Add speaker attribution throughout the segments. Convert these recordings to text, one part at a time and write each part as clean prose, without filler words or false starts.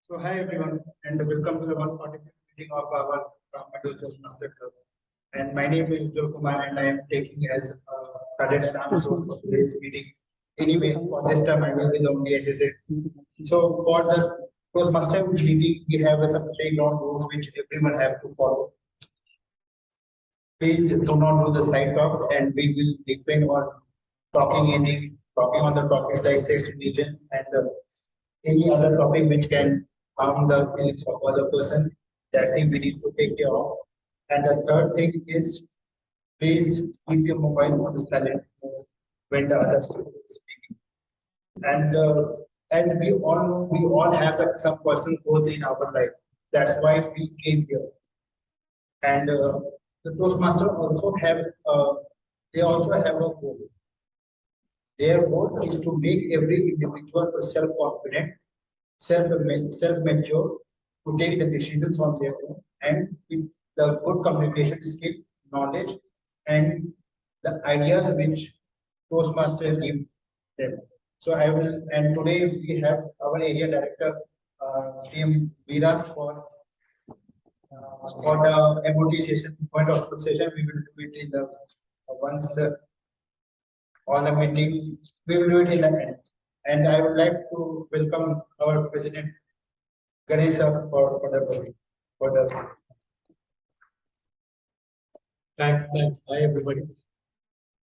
Speaker 1: So hi everyone and welcome to the 140th meeting of our Meadows Toastmaster Club. And my name is Joe Kumar and I am taking as started for today's meeting. Anyway, for this time I will be the only assistant. So for the Toastmaster meeting, we have some playground rules which everyone have to follow. Please do not do the side talk and we will depend on talking on the topics like sex, religion and any other topic which can harm the feelings of other person. That thing we need to take care of. And the third thing is please keep your mobile on the silent mode when the other person is speaking. And we all know we all have some personal goals in our life. That's why we came here. And the Toastmaster also have they also have a goal. Their goal is to make every individual self-confident, self-mature, to take the decisions on their own, and with the good communication skill, knowledge, and the ideas which Toastmasters give them. So I will, and today we have our area director, named Veera for the MOT session, point of view session. We will do it in the once on the meeting. We will do it in the end. And I would like to welcome our president Ganesha for the
Speaker 2: Thanks. Hi, everybody.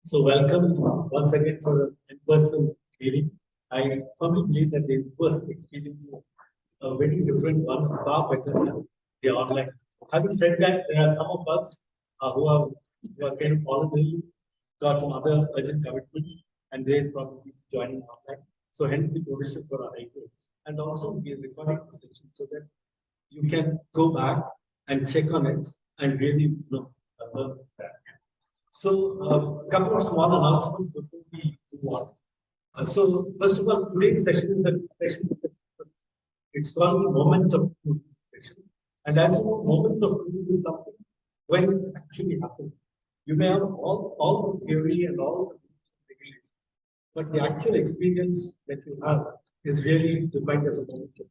Speaker 2: So, welcome once again for the in-person meeting. I firmly believe that the in-person experience is a very different one, far better than the online. Having said that, there are some of us who are kind of voluntarily got some other urgent commitments, and they'll probably be joining online. So, hence the provision for our IQ. And also, we are recording the session so that you can go back and check on it and really learn that. So, a couple of small announcements before we move on. So, first of all, today's session is a session. It's called the moment of truth session. And as you know, moment of truth is something when it actually happens. You may have all the theory and all the regulations, but the actual experience that you have is really defined as a moment of truth.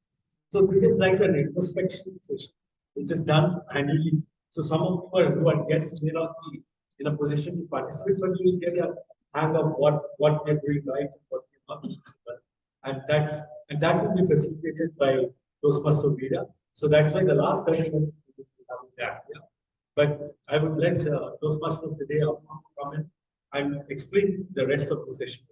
Speaker 2: So, this is like an introspection session, which is done annually. So, some of you who are guests may not be in a position to participate, but you will get a hang of what they're doing right and what they're not doing well. And that will be facilitated by Toastmaster Vida. So that's why the last 30 minutes we will have that. Yeah. But I would let Toastmaster of the day come in and explain the rest of the session.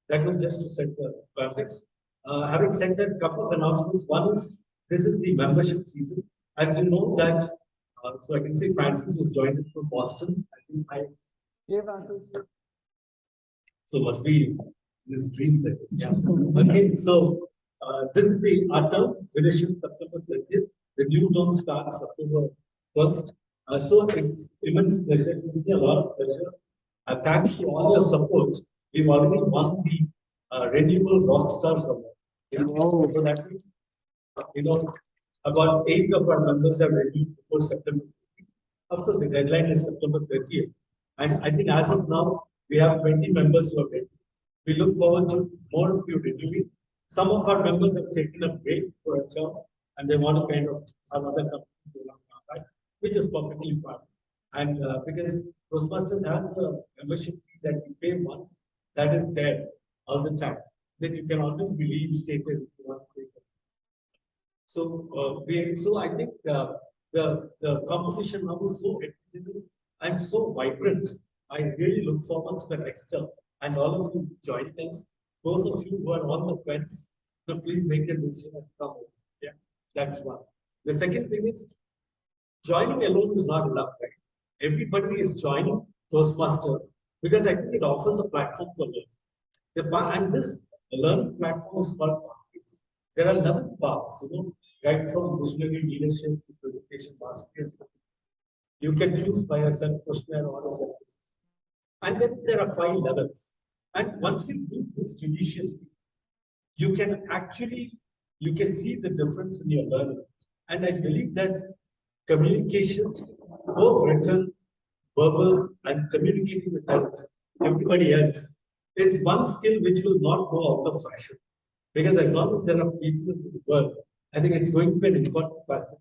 Speaker 2: That was just to set the context. Having said that, a couple of announcements. One is this is the membership season. As you know that, so I can say Francis was joined us from Boston. I think
Speaker 3: Francis.
Speaker 2: So must be in his dreams. Yeah. Okay. So this is our term. Finishes September 30th. The new term starts October 1st. So it's immense pleasure. It will be a lot of pleasure. Thanks to all your support, we've already won the Renewable Rockstars Award. Yeah.
Speaker 3: Oh.
Speaker 2: So that about 8 of our members have renewed before September 30th. Of course, the deadline is September 30th. And I think as of now, we have 20 members who have renewed. We look forward to more of you renewing. Some of our members have taken a break for a term and they want to kind of have other companies to run that, which is perfectly fine. And because Toastmasters have the membership fee that you pay once, that is there all the time. Then you can always be reinstated if you want to take it. So I think the composition now is so heterogeneous and so vibrant. I really look forward to the next term and all of you joining us. Those of you who are on the fence, so please make a decision and come over. Yeah, that's one. The second thing is joining alone is not enough, right? Everybody is joining Toastmasters because I think it offers a platform for learning. And this learning platform is called Pathways. There are 11 paths, right from visionary leadership to presentation mastery. You can choose by a self-questionnaire or a self-assessment. And then there are 5 levels. And once you do this judiciously, you can see the difference in your learning. And I believe that communication, both written, verbal, and communicating with others, everybody else, is one skill which will not go out of fashion. Because as long as there are people in this world, I think it's going to be an important factor.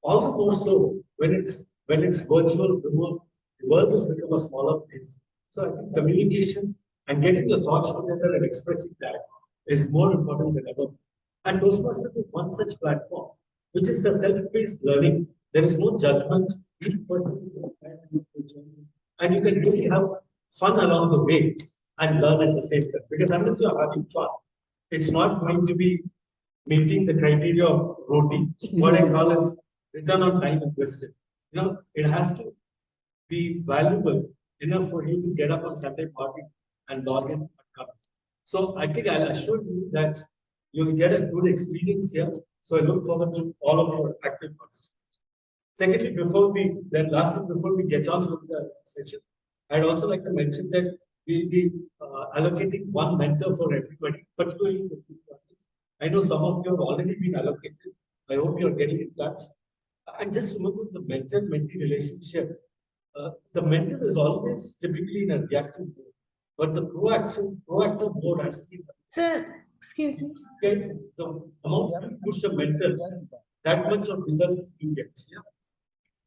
Speaker 2: All the more so when it's virtual, the world has become a smaller place. So I think communication and getting your thoughts together and expressing that is more important than ever. And Toastmasters is one such platform, which is a self-paced learning. There is no judgment. And you can really have fun along the way and learn at the same time. Because unless you're having fun, it's not going to be meeting the criteria of roti. What I call is return on time invested. It has to be valuable enough for you to get up on Sunday morning and log in and come. So I think I'll assure you that you'll get a good experience here. So I look forward to all of your active participation. Secondly, before we get on with the session, I'd also like to mention that we'll be allocating one mentor for everybody, particularly the I know some of you have already been allocated. I hope you're getting in touch. And just remember the mentor-mentee relationship. The mentor is always typically in a reactive mode, but the proactive mode has to be.
Speaker 3: Sir, excuse me.
Speaker 2: Guys, the amount you push a mentor, that much of results you get.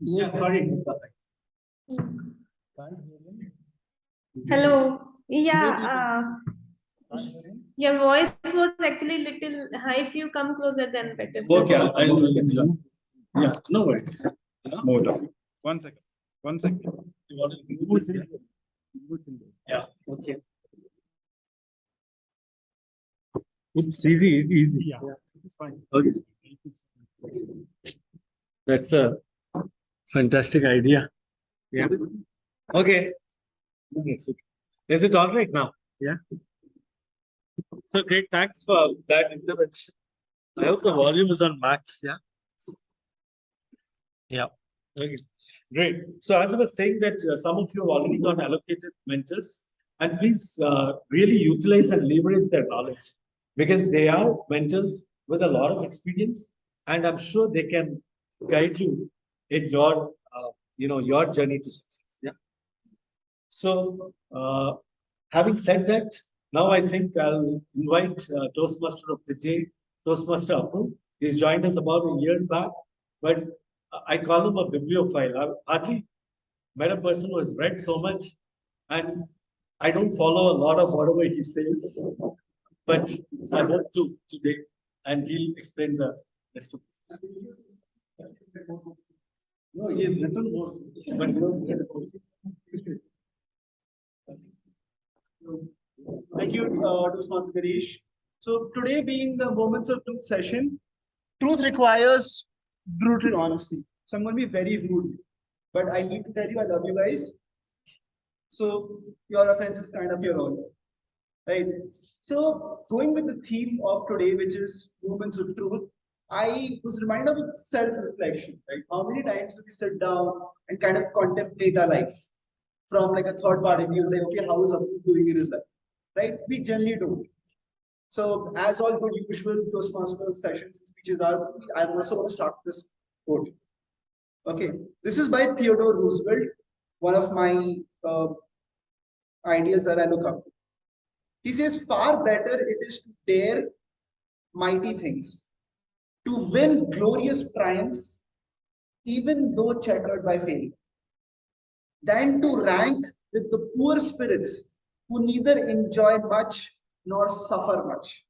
Speaker 2: Yeah, sorry.
Speaker 3: Hello. Yeah, your voice was actually little high. If you come closer, then better. Sir.
Speaker 2: Okay, I'll do it. Yeah, no worries.
Speaker 4: More time. 1 second. 1 second.
Speaker 2: You want to move it? Yeah, okay.
Speaker 4: It's easy. Yeah.
Speaker 2: It's fine. Okay. That's a fantastic idea. Yeah. Okay. Is it all right now?
Speaker 4: Yeah.
Speaker 2: So great. Thanks for that intervention. I hope the volume is on max. Yeah. Yeah. Okay. Great. So as I was saying that some of you have already got allocated mentors, and please really utilize and leverage their knowledge because they are mentors with a lot of experience, and I'm sure they can guide you in your your journey to success. Yeah. So having said that, now I think I'll invite Toastmaster of the day, Toastmaster Apu. He's joined us about a year back, but I call him a bibliophile. I've hardly met a person who has read so much, and I don't follow a lot of whatever he says, but I hope to today, and he'll explain the rest of this. No, he has written more, but you don't get it.
Speaker 5: Thank you, Toastmaster Girish. So today being the Moments of Truth session, truth requires brutal honesty. So I'm going to be very rude, but I need to tell you I love you guys. So your offense is kind of your own, right? So going with the theme of today, which is Moments of Truth, I was reminded of self-reflection, right? How many times do we sit down and kind of contemplate our life from like a third party view, like, okay, how is Abdul doing in his life, right? We generally don't. So as all good usual Toastmasters sessions and speeches are, I'm also going to start this quote. Okay, this is by Theodore Roosevelt, one of my ideals that I look up to. He says, far better it is to dare mighty things, to win glorious triumphs, even though checkered by failure, than to rank with the poor spirits who neither enjoy much nor suffer much,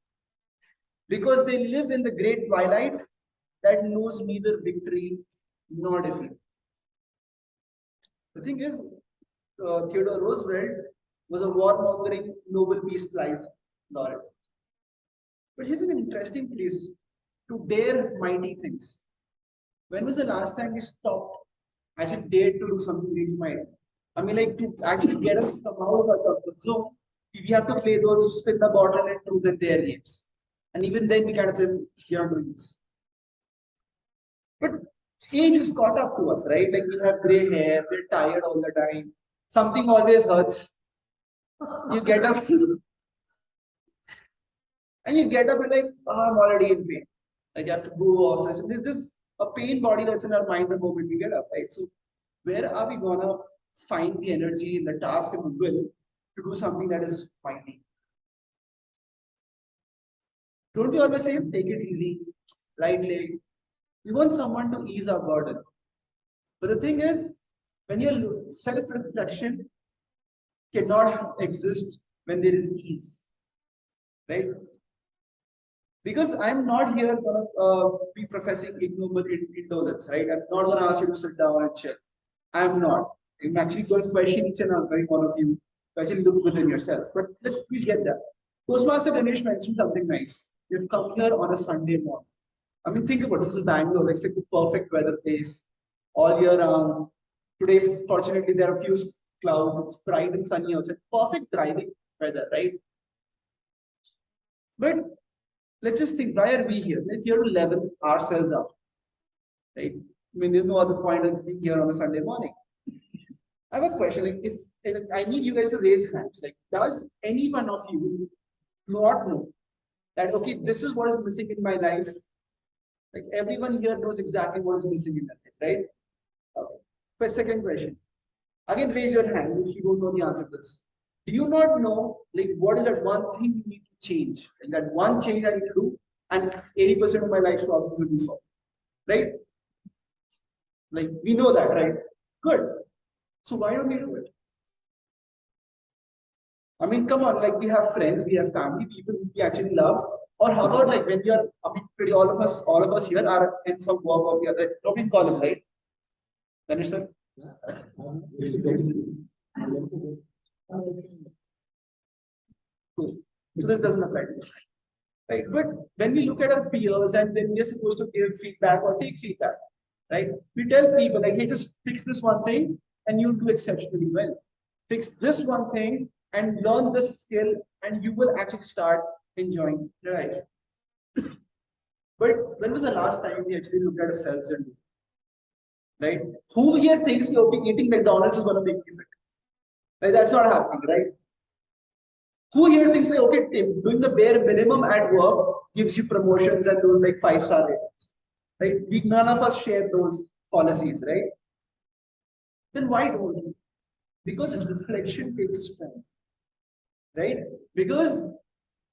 Speaker 5: because they live in the great twilight that knows neither victory nor defeat. The thing is, Theodore Roosevelt was a warmongering Nobel Peace Prize laureate. But here's an interesting place to dare mighty things. When was the last time we stopped, actually dared to do something really mighty? I mean, like to actually get us to come out of our comfort zone, we have to play those spin the bottle and truth and dare games. And even then we kind of say, we are doing this. But age has caught up to us, right? Like we have gray hair, we're tired all the time. Something always hurts. You get up and you get up and like, oh, I'm already in pain. Like you have to go office. And there's this a pain body that's in our mind the moment we get up, right? So where are we gonna find the energy, the task, and the will to do something that is mighty? Don't we always say, take it easy, lightly? We want someone to ease our burden. But the thing is, when your self-reflection cannot exist when there is ease, right? Because I'm not here gonna be professing ignoble indolence, right? I'm not gonna ask you to sit down and chill. I'm not. I'm actually going to question each and every one of you to actually look within yourselves. But we'll get that. Toastmaster Ganesh mentioned something nice. You've come here on a Sunday morning. I mean, think about it. This is Bangalore. It's like the perfect weather place all year round. Today, fortunately, there are a few clouds. It's bright and sunny outside. Perfect driving weather, right? But let's just think, why are we here? We're here to level ourselves up, right? I mean, there's no other point of being here on a Sunday morning. I have a question. Like, if I need you guys to raise hands, like, does any one of you not know that, okay, this is what is missing in my life? Like, everyone here knows exactly what is missing in their life, right? Okay. But second question. Again, raise your hand if you don't know the answer to this. Do you not know, like, what is that one thing you need to change? Like, that one change I need to do, and 80% of my life's problems will be solved, right? Like, we know that, right? Good. So why don't we do it? I mean, come on, like, we have friends, we have family, people we actually love. Or how about, like, when you're, I mean, pretty all of us here are in some work or the other, talking college, right? Danish sir? Cool. So this doesn't apply to us, right? But when we look at our peers and when we're supposed to give feedback or take feedback, right? We tell people like, hey, just fix this one thing and you'll do exceptionally well. Fix this one thing and learn this skill and you will actually start enjoying your life. But when was the last time we actually looked at ourselves and right? Who here thinks okay, eating McDonald's is going to make you fit? Right? That's not happening, right? Who here thinks like okay, doing the bare minimum at work gives you promotions and those like 5-star ratings, right? We none of us share those policies, right? Then why don't we? Because reflection takes time, right? Because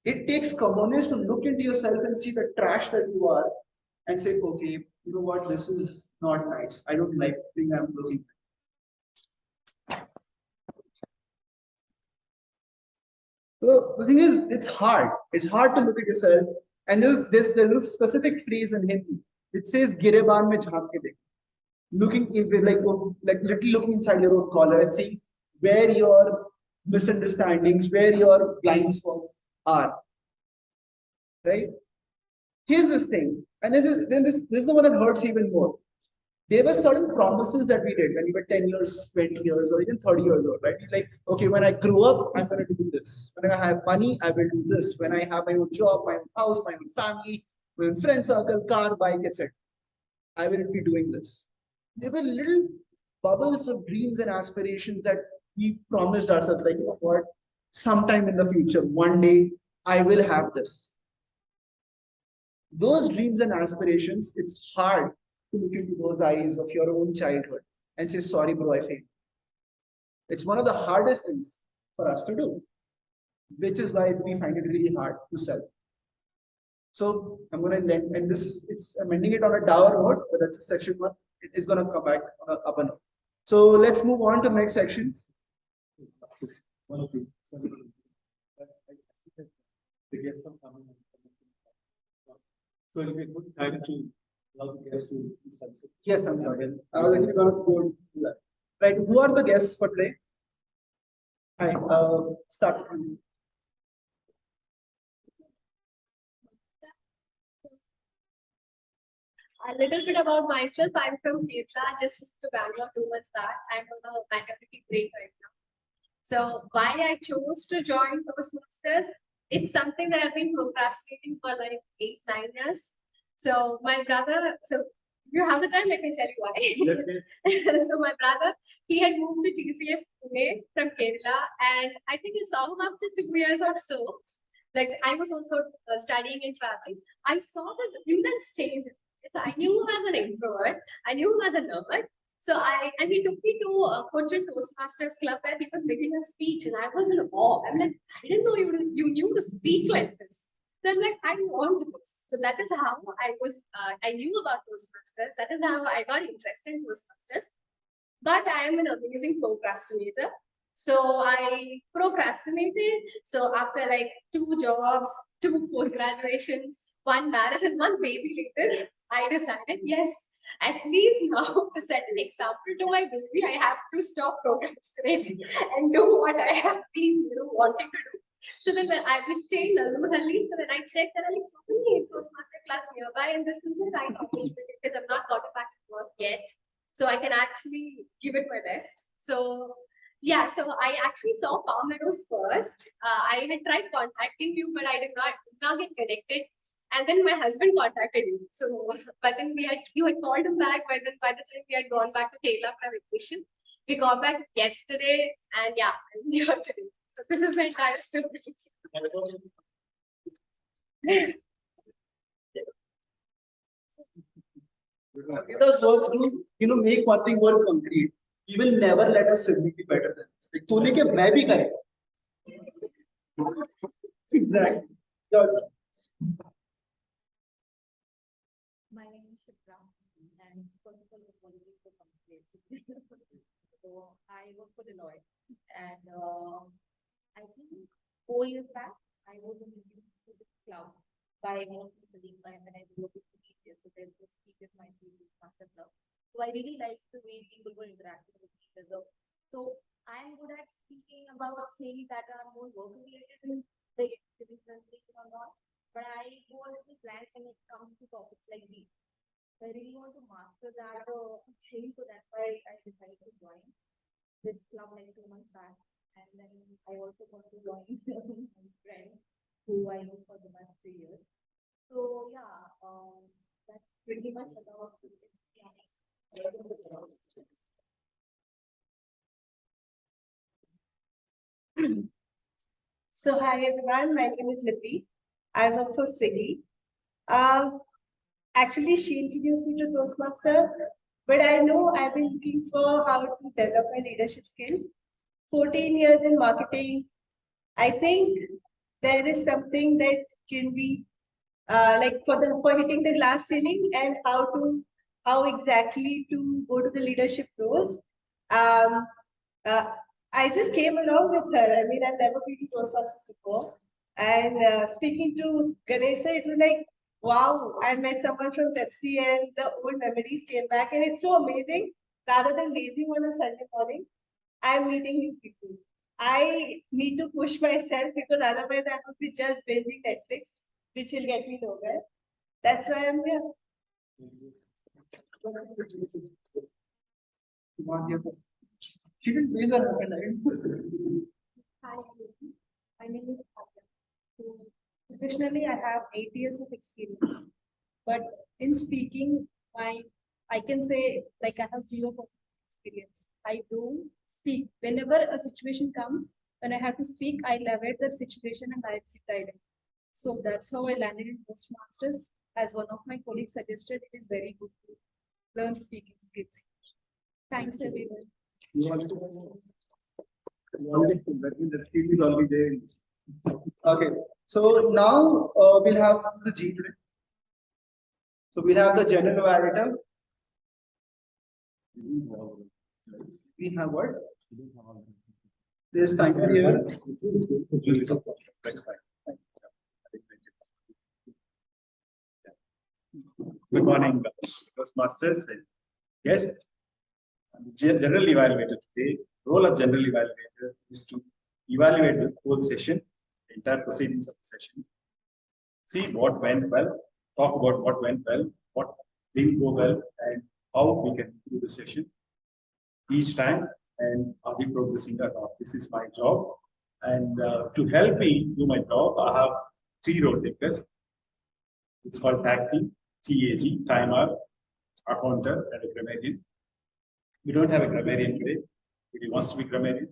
Speaker 5: it takes commonness to look into yourself and see the trash that you are and say, okay, you know what, this is not nice. I don't like the thing I'm looking at. So the thing is, it's hard. It's hard to look at yourself. And there's a specific phrase in Hindi. It says, "Gireban mein jhaan ke dekh." Looking like literally looking inside your own collar and seeing where your misunderstandings, where your blind spots are. Right? Here's this thing, and this is the one that hurts even more. There were certain promises that we did when we were 10 years, 20 years, or even 30 years old, right? Like, okay, when I grow up, I'm going to do this. When I have money, I will do this. When I have my own job, my own house, my own family, my own friend circle, car, bike, etc., I will be doing this. There were little bubbles of dreams and aspirations that we promised ourselves, like, you know what, sometime in the future, one day, I will have this. Those dreams and aspirations, it's hard to look into those eyes of your own childhood and say, sorry, bro, I failed. It's one of the hardest things for us to do, which is why we find it really hard to sell. So I'm going to end this. I'm ending it on a dour note, but that's a section one. It is going to come back on an upper note. So let's move on to the next section.
Speaker 2: So it'll be a good time to allow the guests to start.
Speaker 5: Yes, I'm sorry. I was actually going to go to that. Right. Who are the guests for today? Hi. Start.
Speaker 6: A little bit about myself. I'm from Kerala, just moved to Bangalore 2 months back. I'm on a maternity break right now. So why I chose to join Toastmasters? It's something that I've been procrastinating for like 8-9 years. So my brother, so you have the time, let me tell you why. So my brother, he had moved to TCS Pune from Kerala, and I think I saw him after 2 years or so. Like I was also studying and traveling. I saw this immense change. So I knew him as an introvert. I knew him as a nerd. So and he took me to a Cochin Toastmasters club where he was making a speech, and I was in awe. I'm like, I didn't know you knew to speak like this. So I'm like, I want this. So that is how I knew about Toastmasters. That is how I got interested in Toastmasters. But I am an amazing procrastinator. So I procrastinated. So after like 2 jobs, 2 post-graduations, 1 marriage and 1 baby later, I decided, yes, at least now to set an example to my baby, I have to stop procrastinating and do what I have been wanting to do. So then I will stay in Lalmuhalli. So when I checked, there are like so many Toastmaster clubs nearby, and this is a right opportunity because I've not gotten back to work yet. So I can actually give it my best. So yeah, so I actually saw Palm Meadows first. I had tried contacting you, but I did not get connected. And then my husband contacted you. So, but then you had called him back. But then by the time we had gone back to Kerala for vacation, we got back yesterday, and yeah, I'm here today. So this is my entire story.
Speaker 5: Those words to make one thing more concrete. You will never let a sibling be better than this. Like, तूने क्या मैं भी करेगा. Exactly.
Speaker 7: My name is Shipra, and first of all, apologies for coming late. So I work for Deloitte, and I think 4 years back, I was introduced to this club by most of the colleagues when I worked with teachers. So there's this teachers my master club. So I really like the way people were interacting with each other. So I'm good at speaking about things that are more work related in the presentation or not. But I go a little blank when it comes to topics like these. So I really want to master that thing, so that's why I decided to join this club like 2 months back. And then I also want to join my friend who I know for the last 3 years. So yeah, that's pretty much about it.
Speaker 3: So hi everyone, my name is Lippy. I work for Swiggy. Actually, she introduced me to Toastmaster, but I know I've been looking for how to develop my leadership skills. 14 years in marketing, I think there is something that can be like for hitting the glass ceiling and how exactly to go to the leadership roles. Um, I just came along with her. I mean, I've never been to Toastmasters before. And speaking to Ganesha, it was like, wow, I met someone from Pepsi and the old memories came back. And it's so amazing. Rather than lazing on a Sunday morning, I'm meeting new people. I need to push myself because otherwise I would be just binging Netflix, which will get me nowhere. That's why I'm here.
Speaker 5: She didn't raise her hand.
Speaker 7: Hi, my name is Bhavya. So professionally, I have 8 years of experience, but in speaking, I can say like I have 0% experience. I don't speak. Whenever a situation comes, when I have to speak, I evaluate that situation and I sit silent. So that's how I landed in Toastmasters. As one of my colleagues suggested, it is very good to learn speaking skills. Thanks, everyone.
Speaker 5: Okay, so now we'll have the G today. So we'll have the general narrative. We have what? There's timer here.
Speaker 4: Good morning, Toastmasters. Yes, general evaluator today. Role of general evaluator is to evaluate the whole session, the entire proceedings of the session. See what went well, talk about what went well, what didn't go well, and how we can improve the session each time, and are we progressing or not. This is my job, and to help me do my job, I have 3 role takers. It's called tag team, TAG, timer, accountant, and a grammarian. We don't have a grammarian today, but he wants to be grammarian.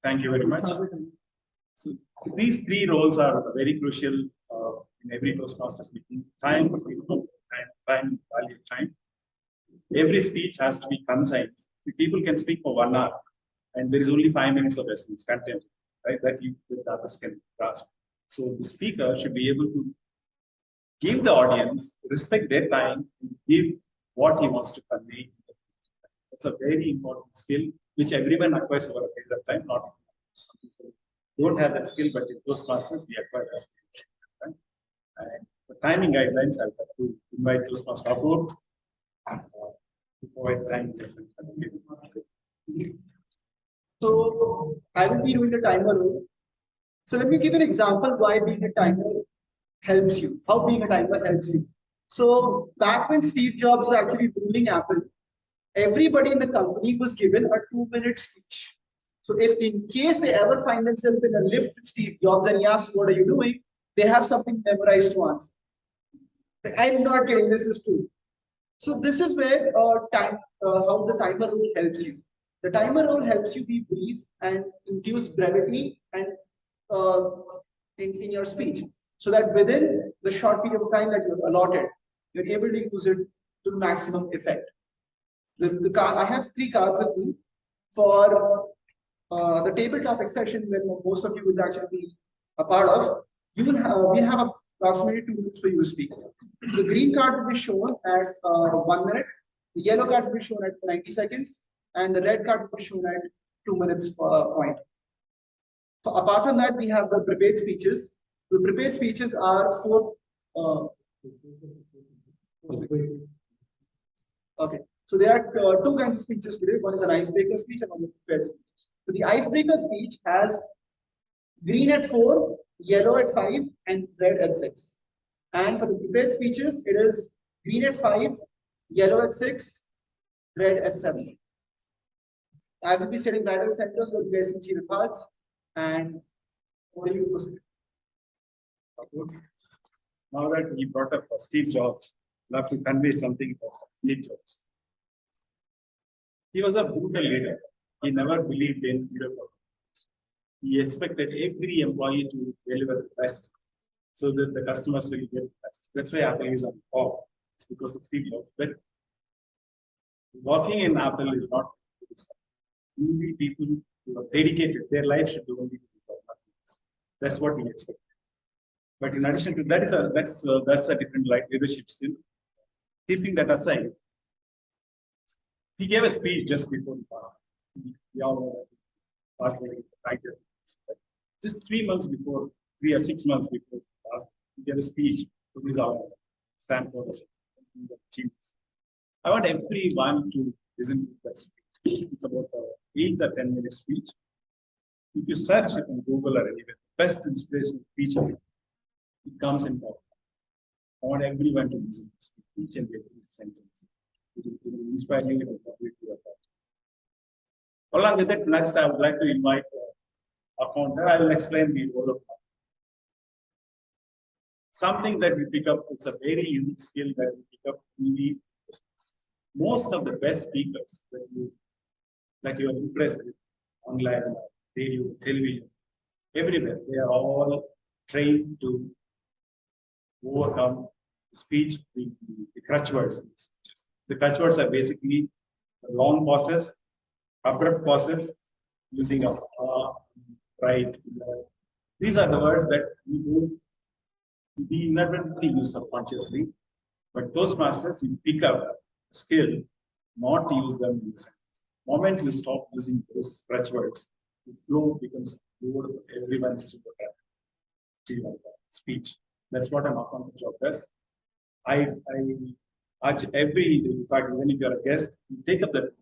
Speaker 4: Thank you very much. So these 3 roles are very crucial in every Toastmasters meeting. Time, value time. Every speech has to be concise. So people can speak for 1 hour and there is only 5 minutes of essence content, right? That you the others can grasp. So the speaker should be able to give the audience, respect their time, and give what he wants to convey. It's a very important skill which everyone acquires over a period of time. Not some people don't have that skill, but in Toastmasters we acquire that skill. Right? And the timing guidelines, I'll have to invite Toastmaster Apur to provide time difference.
Speaker 5: So I will be doing the timer role. So let me give an example why being a timer helps you, how being a timer helps you. So back when Steve Jobs was actually ruling Apple, everybody in the company was given a 2-minute speech. So if in case they ever find themselves in a lift with Steve Jobs and he asks, what are you doing? They have something memorized to answer. I'm not kidding, this is true. So this is where how the timer rule helps you. The timer rule helps you be brief and induce brevity and in your speech, so that within the short period of time that you're allotted, you're able to use it to maximum effect. I have 3 cards with me for the table topic session, where most of you will actually be a part of. We have approximately 2 minutes for you to speak. The green card will be shown at 1 minute, the yellow card will be shown at 90 seconds, and the red card will be shown at 2 minutes point. So apart from that, we have the prepared speeches. The prepared speeches are 4. Okay, so there are 2 kinds of speeches today. One is an icebreaker speech and one is a prepared speech. So the icebreaker speech has green at 4, yellow at 5, and red at 6. And for the prepared speeches, it is green at 5, yellow at 6, red at 7. I will be sitting right at the center so you guys can see the cards. And what do you proceed?
Speaker 4: Now that he brought up Steve Jobs, I'll have to convey something about Steve Jobs. He was a brutal leader. He never believed in leadership. He expected every employee to deliver the best so that the customers will get the best. That's why Apple is on top. It's because of Steve Jobs. But working in Apple is not. Only people who are dedicated, their life should be only to happiness. That's what we expect. But in addition to that, that's a different leadership skill. Keeping that aside, he gave a speech just before he passed. We all know that he passed like just 3 months before, 3 or 6 months before he passed, he gave a speech to his Stanford achievements. I want everyone to listen to that speech. It's about 8 or 10 minute speech. If you search it on Google or anywhere, best inspirational speeches, it comes in top. I want everyone to listen to each and every sentence. It will inspire you. It will complete your thought. Along with that, next I would like to invite a founder. I will explain the role of something that we pick up. It's a very unique skill that we pick up. Most of the best speakers that you are impressed with online, radio, television, everywhere, they are all trained to overcome speech, the crutch words in speeches. The crutch words are basically long pauses, abrupt pauses, using a right. These are the words that we inadvertently use subconsciously, but Toastmasters, we pick up a skill not to use them in the sentence. The moment you stop using those crutch words, the flow becomes lower. Everyone is super happy. Speech. That's what an account job does. I urge in fact, even if you're a guest, you take up that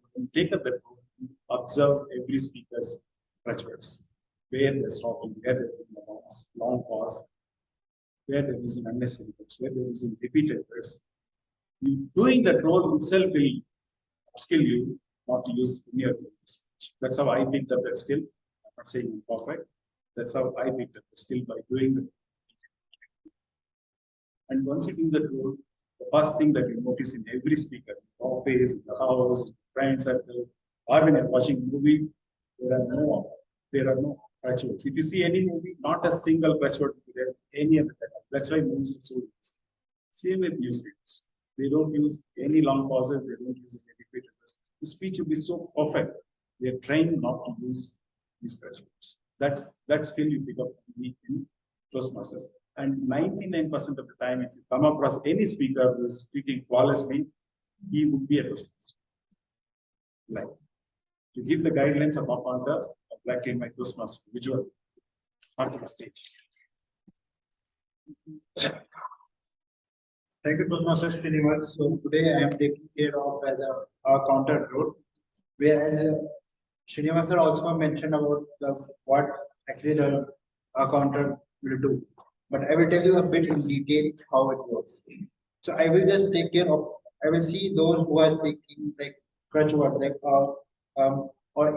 Speaker 4: observe every speaker's crutch words, where they're stopping, where they're taking a long pause, where they're using unnecessary words, where they're using repeated words. Doing that role itself will upskill you not to use any of speech. That's how I picked up that skill. I'm not saying I'm perfect. That's how I picked up the skill, by doing that. And once you do that role, the first thing that you notice in every speaker, in the office, in the house, in the friend circle, or when you're watching a movie, there are no crutch words. If you see any movie, not a single crutch word there, any of the time. That's why movies are so easy. Same with newspapers. They don't use any long pauses, they don't use any repeated words. The speech will be so perfect They are trained not to use these crutch words. That skill you pick up in Toastmasters. And 99% of the time, if you come across any speaker who is speaking flawlessly, he would be a Toastmaster. Like, to give the guidelines of Apanta, I'd like to invite Toastmaster visual onto the stage.
Speaker 1: Thank you, Toastmaster Srinivas. So today I am taking care of as a counter role, whereas Srinivas sir also mentioned about what actually the counter will do. But I will tell you a bit in detail how it works. So I will just take care of, I will see those who are speaking like crutch word, like or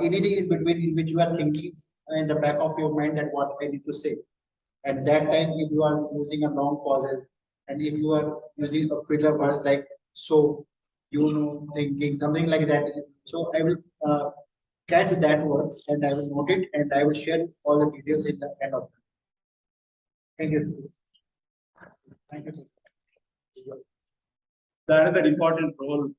Speaker 1: anything in between in which you are thinking in the back of your mind that what I need to say. At that time, if you are using a long pauses and if you are using a filler words like so, you know, thinking something like that. So I will catch that words and I will note it and I will share all the details in the end of it. Thank you. Thank you.
Speaker 4: The another important role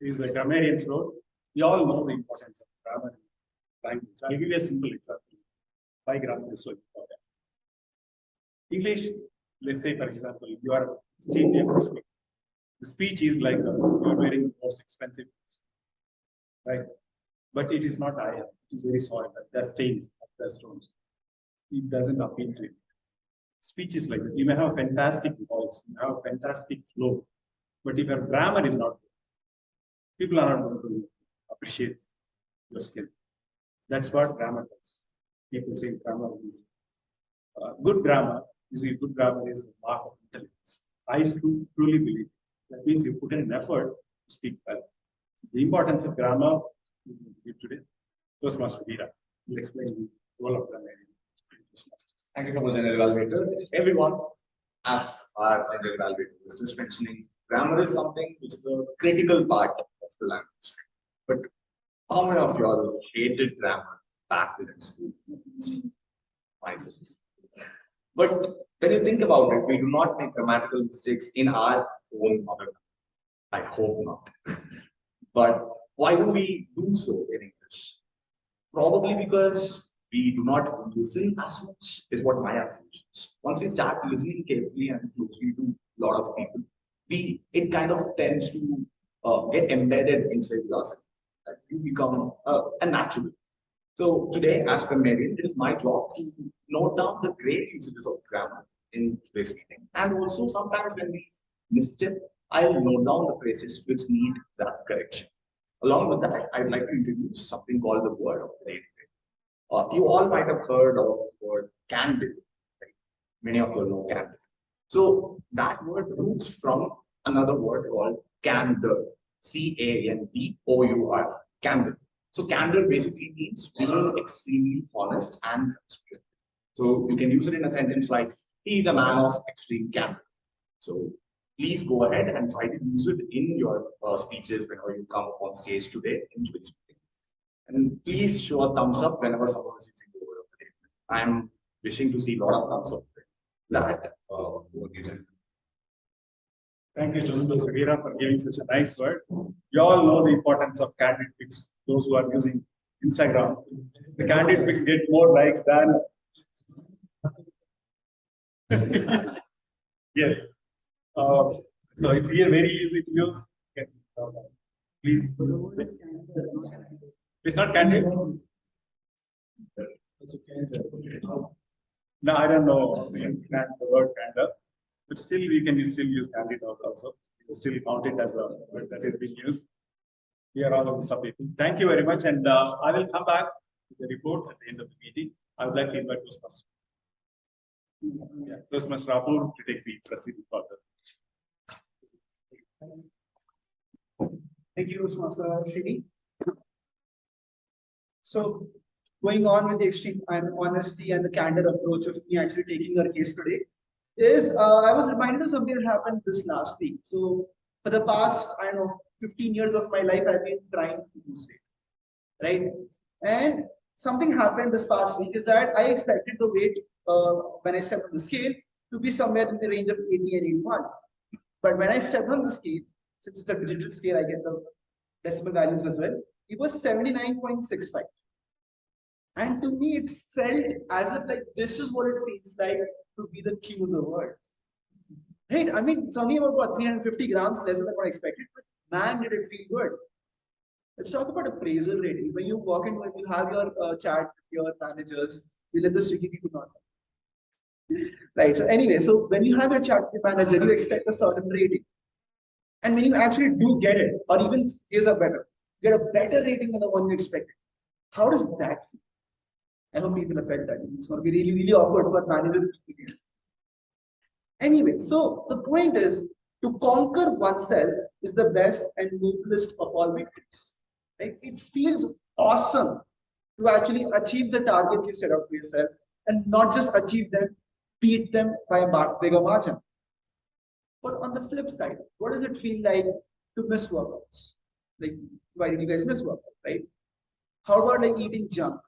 Speaker 4: is the grammarian's role. We all know the importance of grammar in language. I'll give you a simple example. Why grammar is so important. English, let's say, for example, you are extremely able to speak. The speech is like you are wearing the most expensive things, right? But it is not iron. It is very soft. There are stains, there are stones. It doesn't appeal to it. Speech is like that. You may have a fantastic voice, you have a fantastic flow, but if your grammar is not good, people are not going to appreciate your skill. That's what grammar does. People say grammar is good grammar. You see, good grammar is a mark of intelligence. I truly believe that means you put in an effort to speak well. The importance of grammar we will give today. Toastmaster Veera will explain the role of grammar in Toastmasters.
Speaker 8: Thank you so much, General Evaluator. Everyone, as our General Evaluator was just mentioning, grammar is something which is a critical part of the language. But how many of you all hated grammar back then in school? Myself. But when you think about it, we do not make grammatical mistakes in our own mother tongue. I hope not. But why do we do so in English? Probably because we do not listen as much, is what my observation is. Once we start listening carefully and closely to a lot of people, it kind of tends to get embedded inside yourself. That you become a natural. So today, as grammarian, it is my job to note down the great usages of grammar in today's meeting. And also sometimes when we misstep, I'll note down the phrases which need that correction. Along with that, I'd like to introduce something called the word of the day. You all might have heard of the word candid. Right? Many of you know candid. So that word roots from another word called candor. C-A-N-D-O-U-R. Candor. So candor basically means being extremely honest and transparent. So you can use it in a sentence like, he is a man of extreme candor. So please go ahead and try to use it in your speeches whenever you come up on stage today in today's meeting. And please show a thumbs up whenever someone is using the word of the day. I'm wishing to see a lot of thumbs up. That
Speaker 4: Thank you, Mr. Veera, for giving such a nice word. You all know the importance of candid pics. Those who are using Instagram, the candid pics get more likes than. Yes. So it's here very easy to use. Please. It's not candid. No, I don't know the word candor, but still we can still use candid also. We can still count it as a word that is being used. We are all on the stuff. Thank you very much, and I will come back with the report at the end of the meeting. I would like to invite Toastmaster. Yeah, Toastmaster Rapur to take the proceeding further.
Speaker 5: Thank you, Toastmaster Shri. So, going on with the extreme honesty and the candid approach of me actually taking our case today, is I was reminded of something that happened this last week. So, for the past, I don't know, 15 years of my life, I've been trying to lose weight, right? And something happened this past week is that I expected the weight when I stepped on the scale to be somewhere in the range of 80 and 81. But when I stepped on the scale, since it's a digital scale, I get the decimal values as well. it was 79.65. And to me, it felt as if like this is what it feels like to be the king of the world. Right? I mean, it's only about what, 350 grams less than what I expected, but man, did it feel good. Let's talk about appraisal ratings. When you walk in, when you have your chat with your managers, you let the Swiggy people know. Right. So anyway, so when you have your chat with your manager, you expect a certain rating. And when you actually do get it, or even here's a better, get a better rating than the one you expected. How does that feel? I hope people have felt that. It's going to be really, really awkward for managers. Anyway, so the point is to conquer oneself is the best and noblest of all victories. Right? It feels awesome to actually achieve the targets you set out for yourself and not just achieve them, beat them by a bigger margin. But on the flip side, what does it feel like to miss workouts? Like, why did you guys miss workouts, right? How about like eating junk?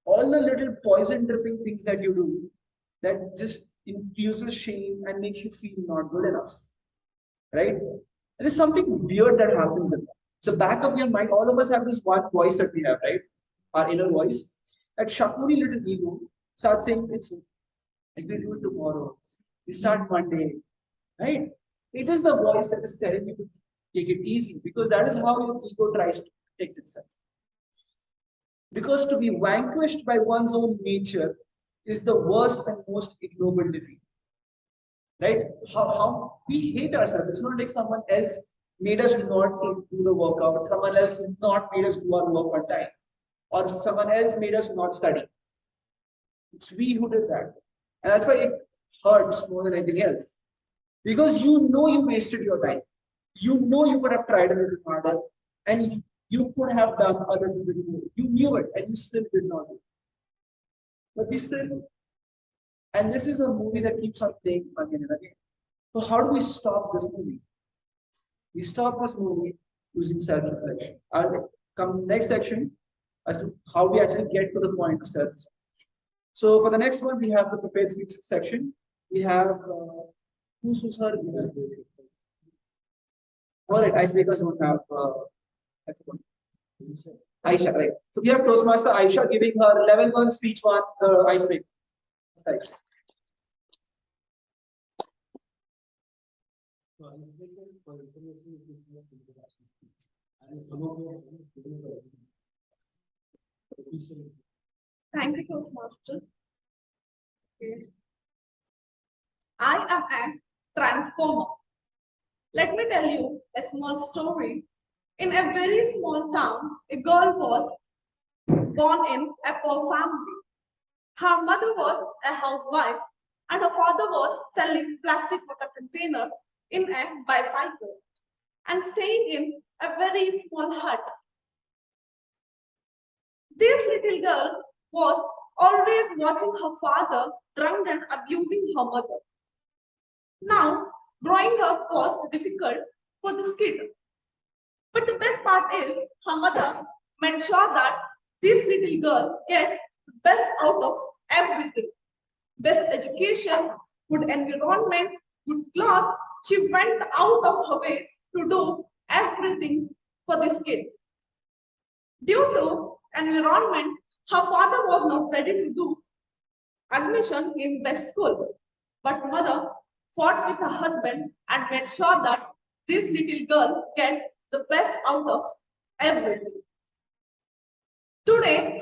Speaker 5: All the little poison dripping things that you do that just infuses shame and makes you feel not good enough, right? There is something weird that happens in the back of your mind. All of us have this one voice that we have, right? Our inner voice. That Shakuni little ego starts saying, it's I will do it tomorrow. We start Monday, right? It is the voice that is telling you to take it easy because that is how your ego tries to protect itself. Because to be vanquished by one's own nature is the worst and most ignoble defeat. Right? How we hate ourselves. It's not like someone else made us not to do the workout, someone else not made us do our work on time, or someone else made us not study. It's we who did that. And that's why it hurts more than anything else. Because you know you wasted your time. You know you could have tried a little harder and you could have done a little bit more. You knew it and you still did not do it. But we still, and this is a movie that keeps on playing again and again. So how do we stop this movie? We stop this movie using self-reflection. I'll come next section as to how we actually get to the point of self-reflection. So for the next one, we have the prepared speech section. We have who's her? All right, icebreakers don't have Aisha, right? So we have Toastmaster Aisha giving her level 1 speech 1, the icebreaker. Right.
Speaker 3: Thank you, Toastmaster. Okay. I am a transformer. Let me tell you a small story. In a very small town, a girl was born in a poor family. Her mother was a housewife and her father was selling plastic water container in a bicycle and staying in a very small hut. This little girl was always watching her father drunk and abusing her mother. Now, growing up was difficult for this kid. But the best part is her mother made sure that this little girl gets the best out of everything. Best education, good environment, good clothes. She went out of her way to do everything for this kid. Due to environment, her father was not ready to do admission in best school. But mother fought with her husband and made sure that this little girl gets the best out of everything. Today,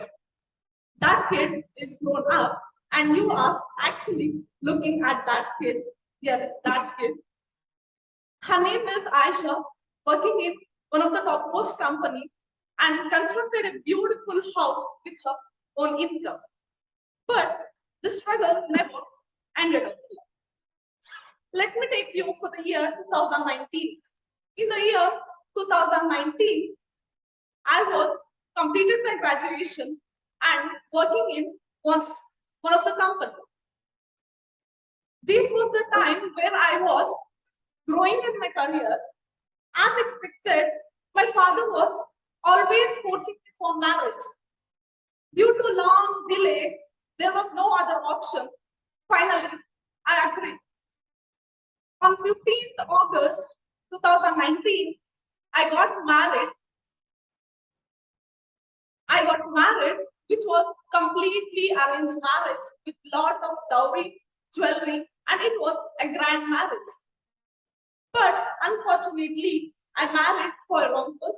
Speaker 3: that kid is grown up and you are actually looking at that kid. Yes, that kid. Her name is Aisha, working in one of the topmost companies and constructed a beautiful house with her own income. But the struggle never ended up here. Let me take you for the year 2019. In the year 2019, I was completed my graduation and working in one of the companies. This was the time where I was growing in my career. As expected, my father was always forcing me for marriage. Due to long delay, there was no other option. Finally, I agreed. On 15th August 2019, I got married
Speaker 9: I got married, which was completely arranged marriage with lot of dowry, jewelry, and it was a grand marriage. But unfortunately, I married for a wrong person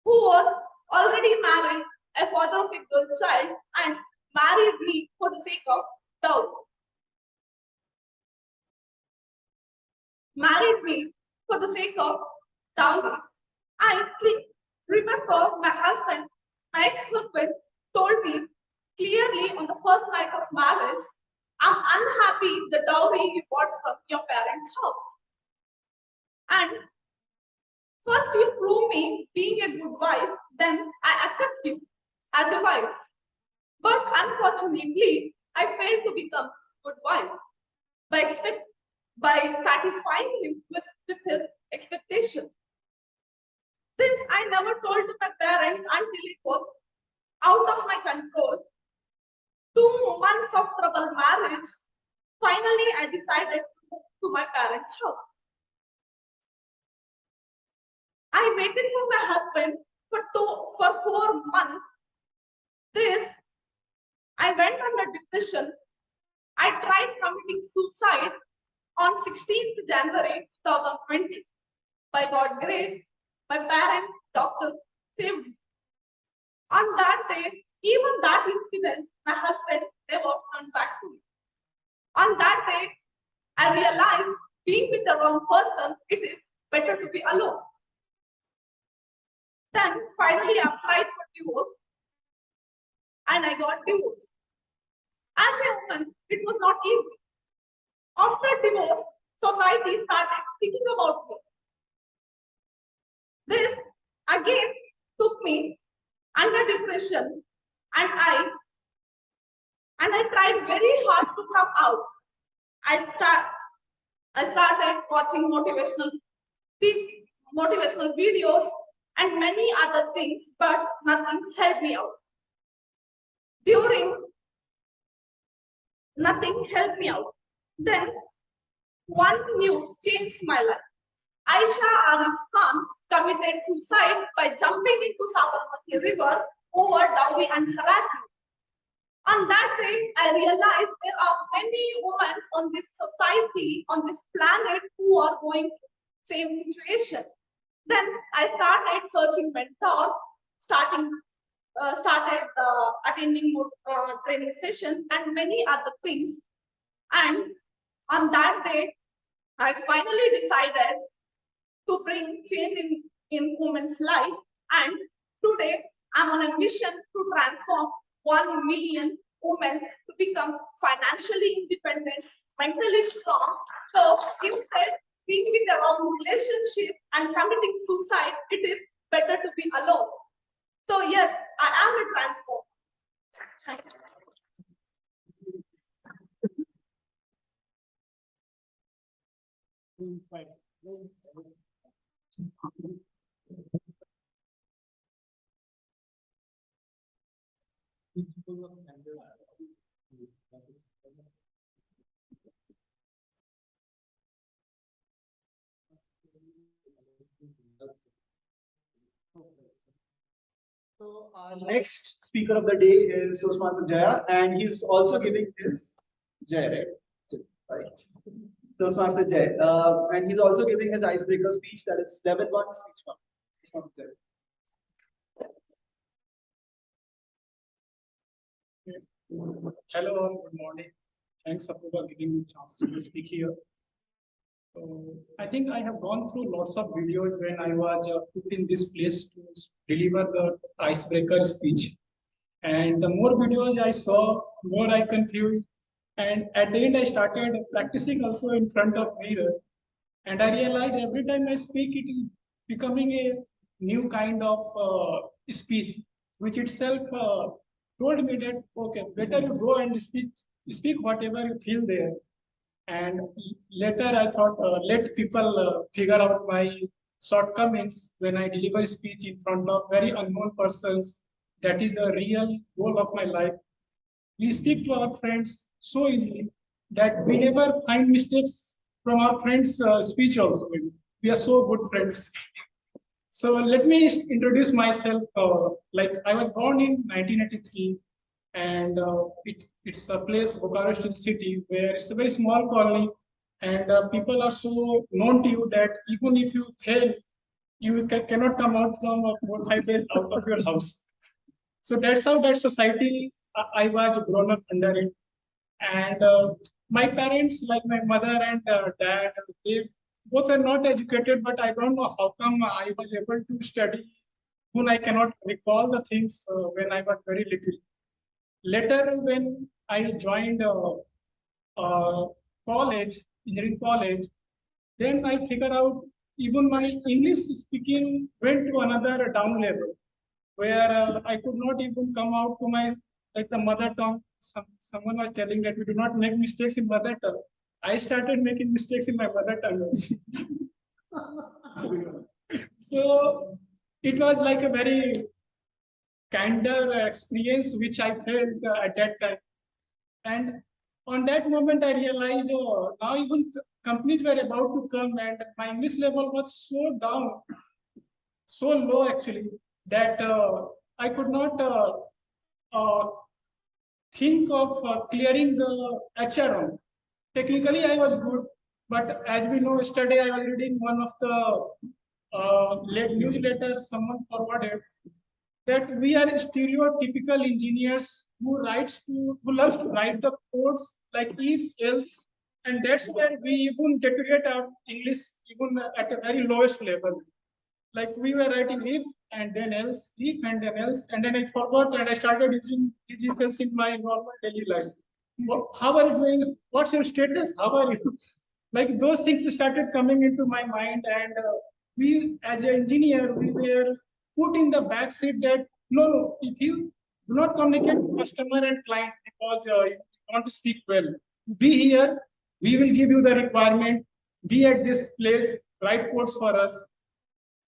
Speaker 9: who was already married, a father of a girl child, and married me for the sake of dowry. Married me for the sake of dowry. I remember my husband, my ex-husband, told me clearly on the first night of marriage, I'm unhappy the dowry you bought from your parents' house. And first you prove me being a good wife, then I accept you as a wife. But unfortunately, I failed to become a good wife by satisfying him with his expectation. This I never told to my parents until it was out of my control. 2 months of troubled marriage, finally I decided to move to my parents' house. I waited for my husband for 4 months. I went under depression. I tried committing suicide on 16th January 2020. By God's grace, my parents, doctor, saved me. On that day, even that incident, my husband never turned back to me. On that day, I realized being with the wrong person, it is better to be alone. Then finally I applied for divorce and I got divorced. As a woman, it was not easy. After divorce, society started speaking about me. This again took me under depression and I tried very hard to come out. I started watching motivational videos and many other things, but nothing helped me out. Nothing helped me out. Then one news changed my life. Aisha Arif Khan committed suicide by jumping into Sabarmati River over dowry and harassment. On that day, I realized there are many women on this society, on this planet, who are going through the same situation. Then I started searching mentors, started attending more training sessions and many other things. And on that day, I finally decided to bring change in women's life. And today, I'm on a mission to transform 1 million women to become financially independent, mentally strong. So instead, being in the wrong relationship and committing suicide, it is better to be alone. So yes, I am a transformer. Thank you.
Speaker 5: So our next speaker of the day is Toastmaster Jaya, and he's also giving his Jaya, right? Toastmaster Jaya, and he's also giving his icebreaker speech. That is 11-1 speech one.
Speaker 10: Hello, all, good morning. Thanks, Apu, for giving me a chance to speak here. So, I think I have gone through lots of videos when I was put in this place to deliver the icebreaker speech. And the more videos I saw, more I confused. And at the end, I started practicing also in front of mirror. And I realized every time I speak, it is becoming a new kind of speech, which itself told me that, okay, better you go and speak whatever you feel there. And later I thought, let people figure out my shortcomings when I deliver speech in front of very unknown persons. That is the real goal of my life. We speak to our friends so easily that we never find mistakes from our friends' speech also. We are so good friends. So let me introduce myself. Like I was born in 1983, and it's a place, Bokaro City, where it's a very small colony, and people are so known to you that even if you fail, you cannot come out from 4 5 days out of your house. So that's how that society I was grown up under it. And my parents, like my mother and dad, they both were not educated, but I don't know how come I was able to study. When I cannot recall the things when I was very little. Later, when I joined uh, college, engineering college, then I figured out even my English speaking went to another down level where I could not even come out to my like the mother tongue. Someone was telling that we do not make mistakes in mother tongue. I started making mistakes in my mother tongue. So it was like a very kinder experience which I felt at that time. And on that moment, I realized now even companies were about to come, and my English level was so down, so low actually, that I could not uh, think of clearing the HR round. Technically, I was good, but as we know, yesterday I was reading one of the newsletters someone forwarded that we are stereotypical engineers who loves to write the codes like if else, and that's where we even deteriorate our English even at a very lowest level. Like we were writing if and then else, if and then else, and then I forgot and I started using these if else in my normal daily life. How are you doing? What's your status? How are you? Like those things started coming into my mind, and we, as an engineer, we were put in the back seat that no, if you do not communicate with customer and client because you want to speak well, be here. We will give you the requirement. Be at this place. Write codes for us.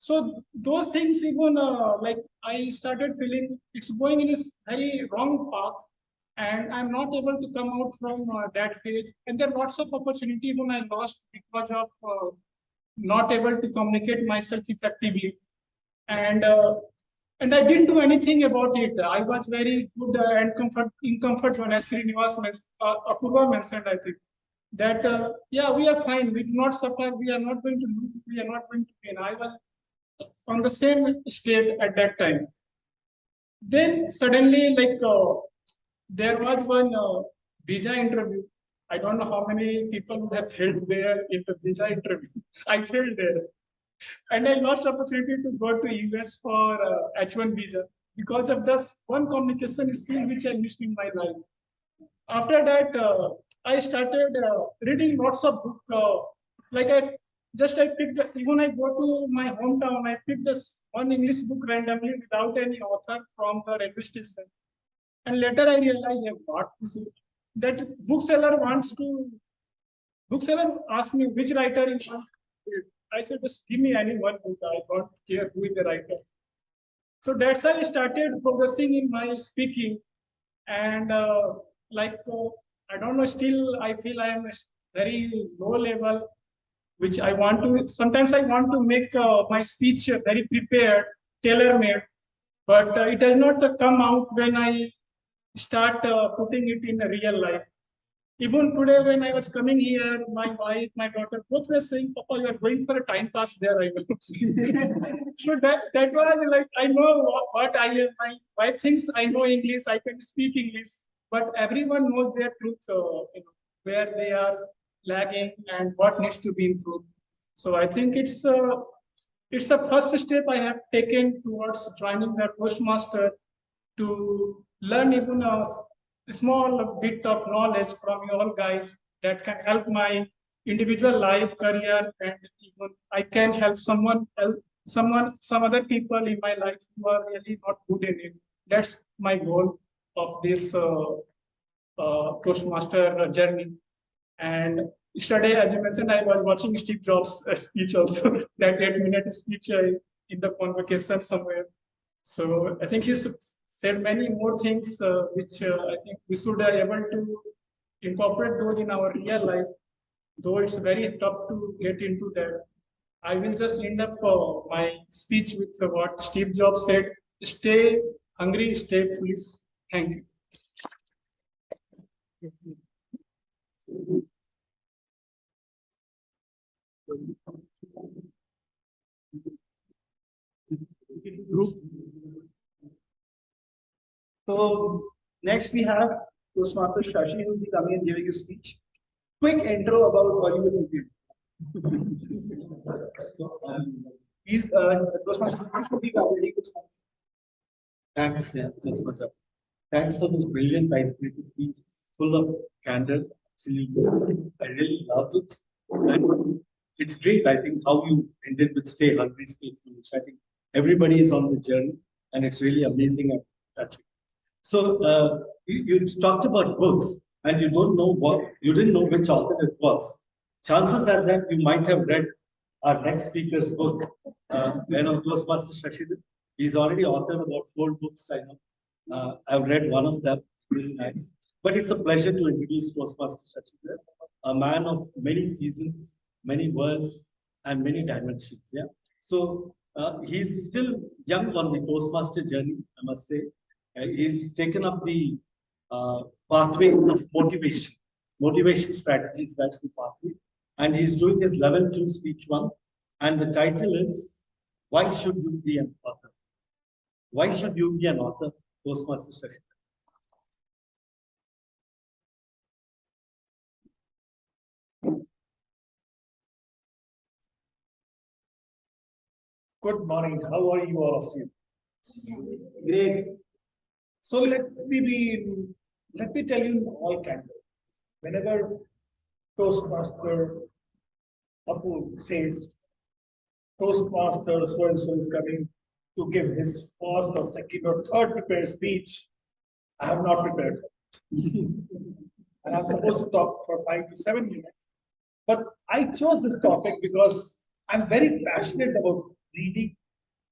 Speaker 10: So those things even like I started feeling it's going in a very wrong path, and I'm not able to come out from that phase. And there are lots of opportunity when I lost because of not able to communicate myself effectively, and uh, and I didn't do anything about it. I was very good and in comfort when as Srinivas Apurva mentioned, I think that yeah, we are fine. We do not suffer. We are not going to lose. We are not going to gain. I was on the same state at that time. Then suddenly, like there was one visa interview. I don't know how many people would have failed there in the visa interview. I failed there, and I lost opportunity to go to US for H1 visa because of this one communication skill which I missed in my life. After that, I started reading lots of books. Like I picked even I go to my hometown, I picked this one English book randomly without any author from the railway station. And later I realized what this is. That bookseller asked me which writer is want to read. I said just give me any one book. I don't care who is the writer. So that's how I started progressing in my speaking, and like I don't know, still I feel I am very low level, which I want to. Sometimes I want to make my speech very prepared, tailor-made, but it does not come out when I start putting it in a real life. Even today, when I was coming here, my wife, my daughter, both were saying, "Papa, you are going for a time pass there." I will. So that was like I know what I am. My wife thinks I know English, I can speak English, but everyone knows their truth, where they are lagging and what needs to be improved. So I think it's a first step I have taken towards joining the Toastmaster to learn even a small bit of knowledge from you all guys that can help my individual life, career, and even I can help some other people in my life who are really not good in it. That's my goal of this Toastmaster journey. And yesterday, as you mentioned, I was watching Steve Jobs' speech also, that 8-minute speech in the convocation somewhere. So I think he said many more things which I think we should be able to incorporate those in our real life, though it's very tough to get into that. I will just end up my speech with what Steve Jobs said: "Stay hungry, stay foolish." Thank you.
Speaker 5: Group. So next we have Toastmaster Shashi, who will be coming and giving a speech. Quick intro about Hollywood movie. He's Toastmaster Shashi will be very good.
Speaker 2: Thanks, Toastmaster. Thanks for this brilliant icebreaker speech. It's full of candor. Absolutely. I really loved it. And it's great, I think, how you ended with stay hungry, stay foolish. I think everybody is on the journey, and it's really amazing and touching. So you talked about books, and you didn't know which author it was. Chances are that you might have read our next speaker's book. Toastmaster Shashidhar. He's already authored about 4 books, I know. I've read one of them, really nice. But it's a pleasure to introduce Toastmaster Shashidhar, a man of many seasons, many worlds, and many dimensions. Yeah. So he's still young on the Toastmaster journey, I must say. He's taken up the pathway of motivation strategies, that's the pathway. And he's doing his level 2 speech 1. And the title is, Why Should You Be an Author? Why should you be an author, Toastmaster Shashidhar?
Speaker 11: Good morning. How are you, all of you?
Speaker 5: Great.
Speaker 11: So let me tell you in all candor. Whenever Toastmaster Apu says Toastmaster so and so is coming to give his first or second or third prepared speech, I have not prepared. And I'm supposed to talk for 5 to 7 minutes. But I chose this topic because I'm very passionate about reading,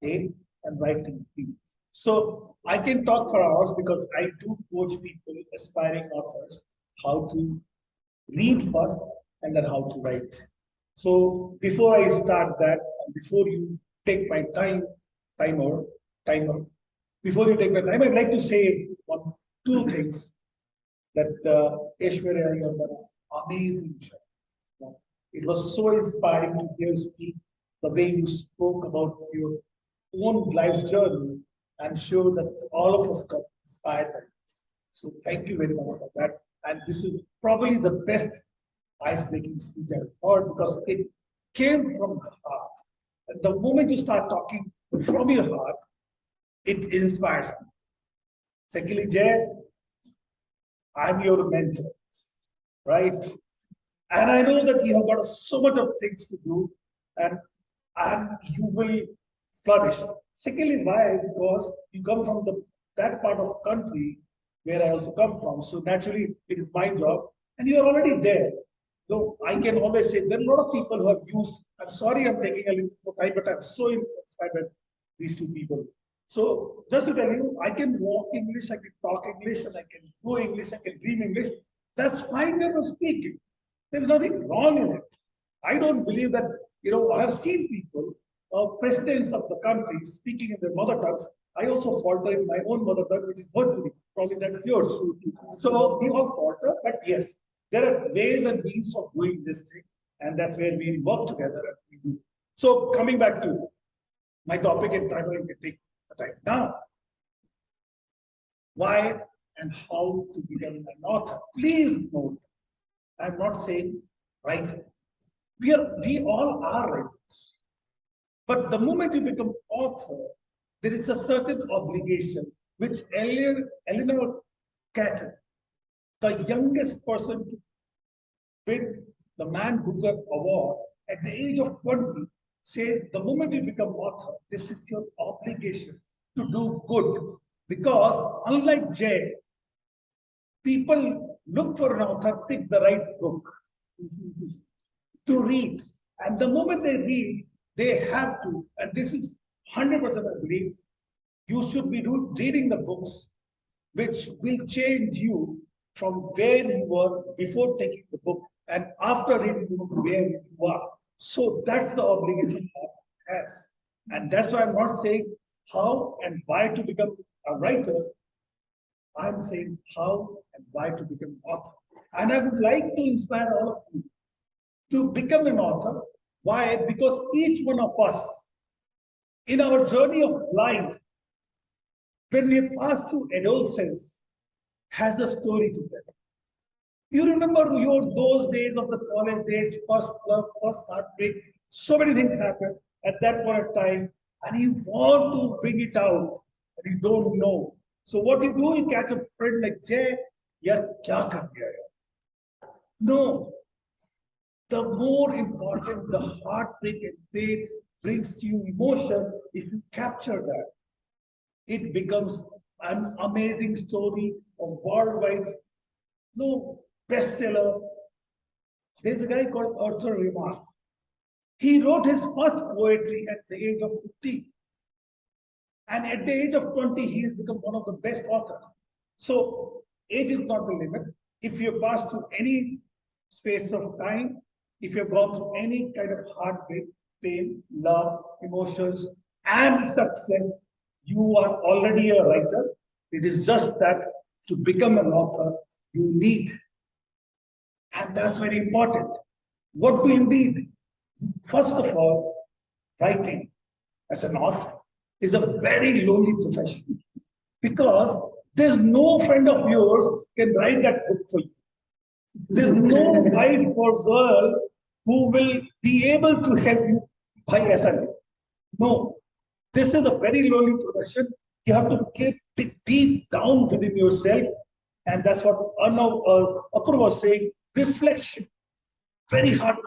Speaker 11: and writing. So I can talk for hours because I do coach people, aspiring authors, how to read first and then how to write. So before I start that, and before you take my timer, before you take my time, I'd like to say 2 things that Aishwarya, you have done an amazing job. It was so inspiring to hear you speak, the way you spoke about your own life journey. I'm sure that all of us got inspired by this. So thank you very much for that. And this is probably the best ice-breaking speech I've heard because it came from the heart. And the moment you start talking from your heart, it inspires me. Secondly, Jay, I'm your mentor, right? And I know that you have got so much of things to do, and you will flourish. Secondly, why? Because you come from that part of the country where I also come from. So naturally, it is my job, and you are already there. So I can always say there are a lot of people who have used. I'm sorry, I'm taking a little more time, but I'm so inspired by these 2 people. So just to tell you, I can walk English, I can talk English, and I can go English, I can dream English. That's my way of speaking. There's nothing wrong in it. I don't believe that, I have seen people, presidents of the country speaking in their mother tongues. I also falter in my own mother tongue, which is Bhojpuri. Probably that's yours. So we all falter, but yes, there are ways and means of doing this thing. And that's where we work together. And we do. So coming back to my topic in time, I can take the time now. Why and how to become an author? Please note, I'm not saying writer. We all are writers. But the moment you become author, there is a certain obligation which Eleanor Catton, the youngest person to win the Man Booker Award at the age of 20, says the moment you become author, this is your obligation to do good. Because unlike Jay, people look for an author, pick the right book to read. And the moment they read, they have to, and this is 100% I believe, you should be reading the books which will change you from where you were before taking the book and after reading the book where you are. So that's the obligation author has. And that's why I'm not saying how and why to become a writer. I'm saying how and why to become an author. And I would like to inspire all of you to become an author. Why? Because each one of us in our journey of life, when we pass through adolescence, has a story to tell. You remember those days of the college days, first love, first heartbreak, so many things happen at that point of time, and you want to bring it out, and you don't know. So what you do, you catch a friend like Jay, yaar, kya kar diya yaar? No. The more important the heartbreak and pain brings you emotion, if you capture that, it becomes an amazing story of worldwide, no, bestseller. There's a guy called Arthur Rimmer. He wrote his first poetry at the age of 50. And at the age of 20, he has become one of the best authors. So age is not the limit. If you pass through any space of time, if you've gone through any kind of heartbreak, pain, love, emotions, and success, you are already a writer. It is just that to become an author, you need. And that's very important. What do you need? First of all, writing as an author is a very lonely profession because there's no friend of yours can write that book for you. There's no wife or girl who will be able to help you by SLA. No, this is a very lonely profession. You have to get deep down within yourself, and that's what Apurva was saying. Reflection, very hard.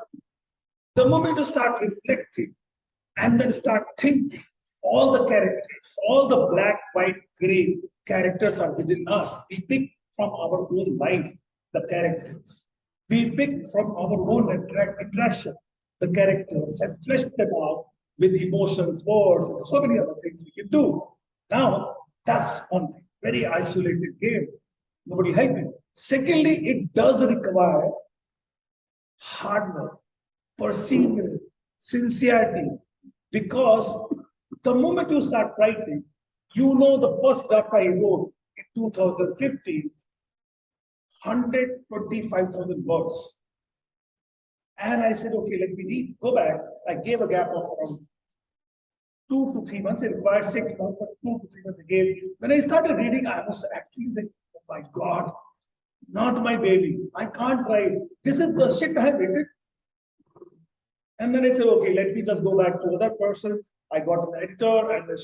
Speaker 11: The moment you start reflecting and then start thinking, all the characters, all the black, white, gray characters are within us. We pick from our own life the characters. We pick from our own interaction the characters and flesh them out with emotions, words, and so many other things we can do. Now, that's one thing, very isolated game. Nobody help you. Secondly, it does require hard work, perseverance, sincerity, because the moment you start writing, you know the first draft I wrote in 2015, 125,000 words. And I said, okay, let me go back. I gave a gap of around 2 to 3 months. It required 6 months, but 2 to 3 months I gave. When I started reading, I was actually like, oh my God, not my baby. I can't write. This is the shit I have written. And then I said, okay, let me just go back to other person. I got an editor, and then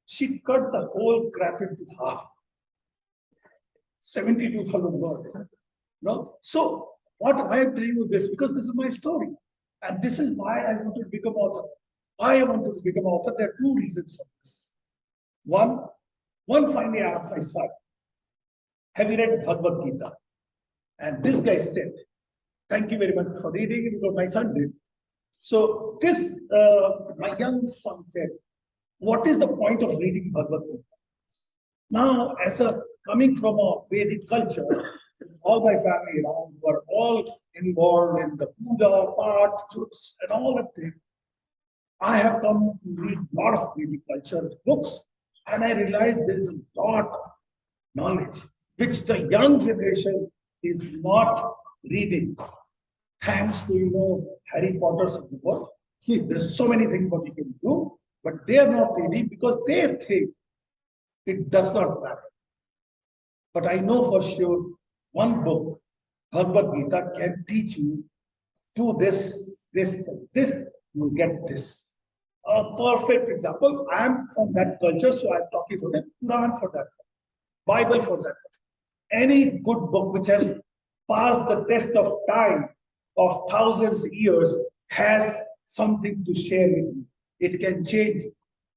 Speaker 11: she cut the whole crap into half. 72,000 words. No? So, what I am telling you this, because this is my story. And this is why I wanted to become author. Why I wanted to become author, there are 2 reasons for this. One finally I asked my son, have you read Bhagavad Gita? And this guy said, thank you very much for reading it, because my son did. So this, my young son said, what is the point of reading Bhagavad Gita? Now, coming from a Vedic culture, all my family around were all involved in the puja, part, and all that thing. I have come to read a lot of Vedic culture books, and I realized there's a lot of knowledge which the young generation is not reading. Thanks to Harry Potter's of the world. There's so many things what you can do, but they are not reading because they think it does not matter. But I know for sure one book, Bhagavad Gita, can teach you do this, you get this. A perfect example. I am from that culture, so I'm talking about it. Quran for that, Bible for that. Any good book which has passed the test of time of thousands of years has something to share with you. It can change.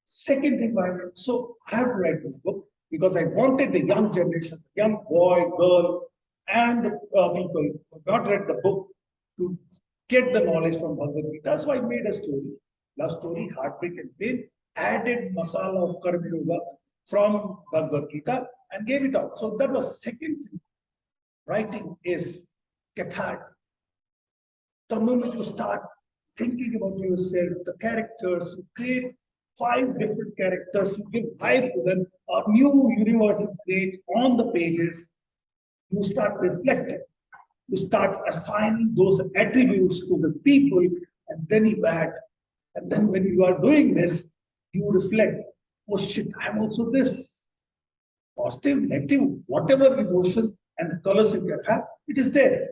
Speaker 11: Second thing, so I have to write this book because I wanted the young generation, young boy, girl, and people who have not read the book to get the knowledge from Bhagavad Gita. That's why I made a story, love story, heartbreak, and pain, added masala of Karma Yoga from Bhagavad Gita and gave it out. So that was second thing. Writing is cathartic. The moment you start thinking about yourself, the characters, you create 5 different characters, you give life to them, a new universe is created on the pages. You start reflecting, you start assigning those attributes to the people, and then you add. And then when you are doing this, you reflect, oh shit, I'm also this. Positive, negative, whatever emotions and the colors you can have, it is there.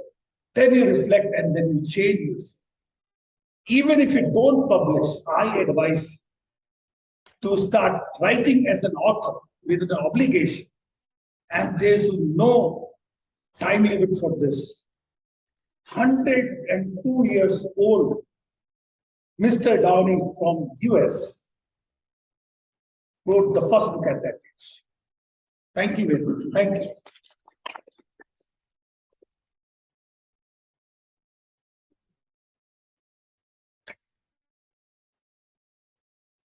Speaker 11: Then you reflect and then you change yourself. Even if you don't publish, I advise to start writing as an author with an obligation. And there's no time limit for this. 102 years old, Mr. Downing from US wrote the first book at that age. Thank you very much. Thank you.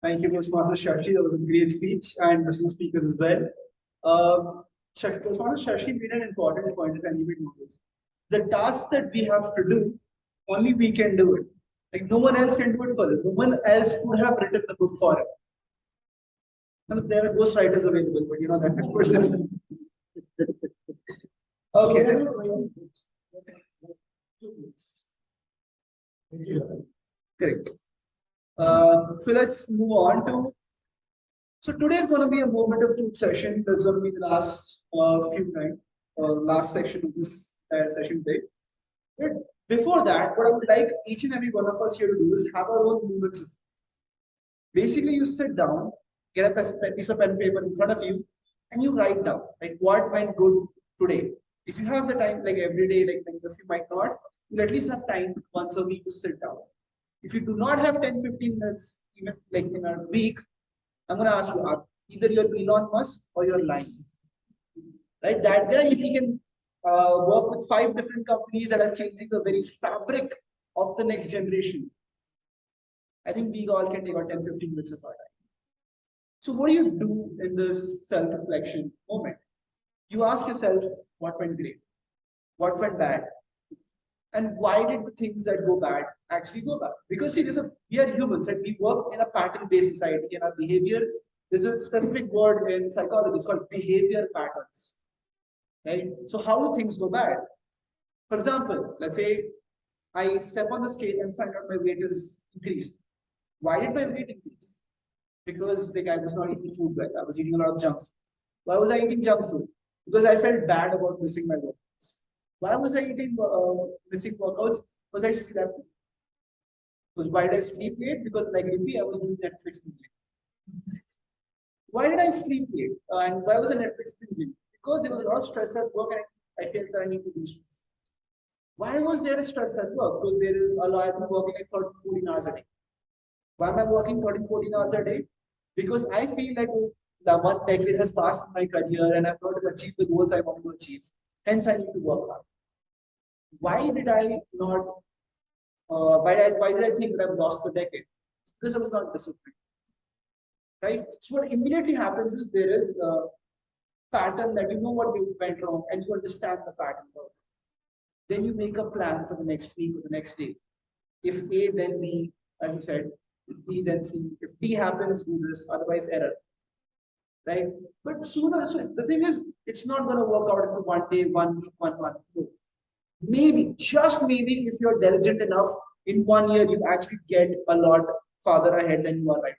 Speaker 5: Thank you, Toastmaster Shashi. That was a great speech, and listening speakers as well. Toastmaster Shashi made an important point, if anybody knows. The task that we have to do, only we can do it. Like no one else can do it for us. No one else could have written the book for it. And there are ghost writers available, but you know that person. Okay. Correct. So let's move on to. So today is going to be a moment of truth session. That's going to be the last few times, last section of this session today. But before that, what I would like each and every one of us here to do is have our own moments. Basically, you sit down, get a piece of pen and paper in front of you, and you write down like what went good today. If you have the time, like every day, like many of you might not, you'll at least have time once a week to sit down. If you do not have 10-15 minutes, even like in a week, I'm going to ask you, either you're Elon Musk or you're lying. Right? That guy, if he can work with 5 different companies that are changing the very fabric of the next generation, I think we all can take out 10-15 minutes of our time. So what do you do in this self-reflection moment? You ask yourself, what went great? What went bad? And why did the things that go bad actually go bad? Because see, we are humans and we work in a pattern-based society, and our behavior, there's a specific word in psychology, it's called behavior patterns. Right? So how do things go bad? For example, let's say I step on the scale and find out my weight is increased. Why did my weight increase? Because like I was not eating food well. I was eating a lot of junk food. Why was I eating junk food? Because I felt bad about missing my workouts. Why was I eating missing workouts? Because I slept. Because why did I sleep late? Because like maybe I was doing Netflix binging. Why did I sleep late? And why was I Netflix binging? Because there was a lot of stress at work and I felt that I need to do stress. Why was there a stress at work? Because there is a lot, I've been working like 13-14 hours a day. Why am I working 13-14 hours a day? Because I feel like the 1 decade has passed in my career and I've not achieved the goals I want to achieve. Hence, I need to work hard. Why did I not? Why did I think that I've lost the decade? Because I was not disciplined. Right? So what immediately happens is there is a pattern that you know what went wrong and you understand the pattern. Then you make a plan for the next week or the next day. If A, then B, as I said, if B, then C. If D happens, do this, otherwise error. Right? But sooner, so the thing is, it's not going to work out into 1 day, 1 week, 1 month. No. Maybe, just maybe, if you're diligent enough, in 1 year, you actually get a lot farther ahead than you are right now.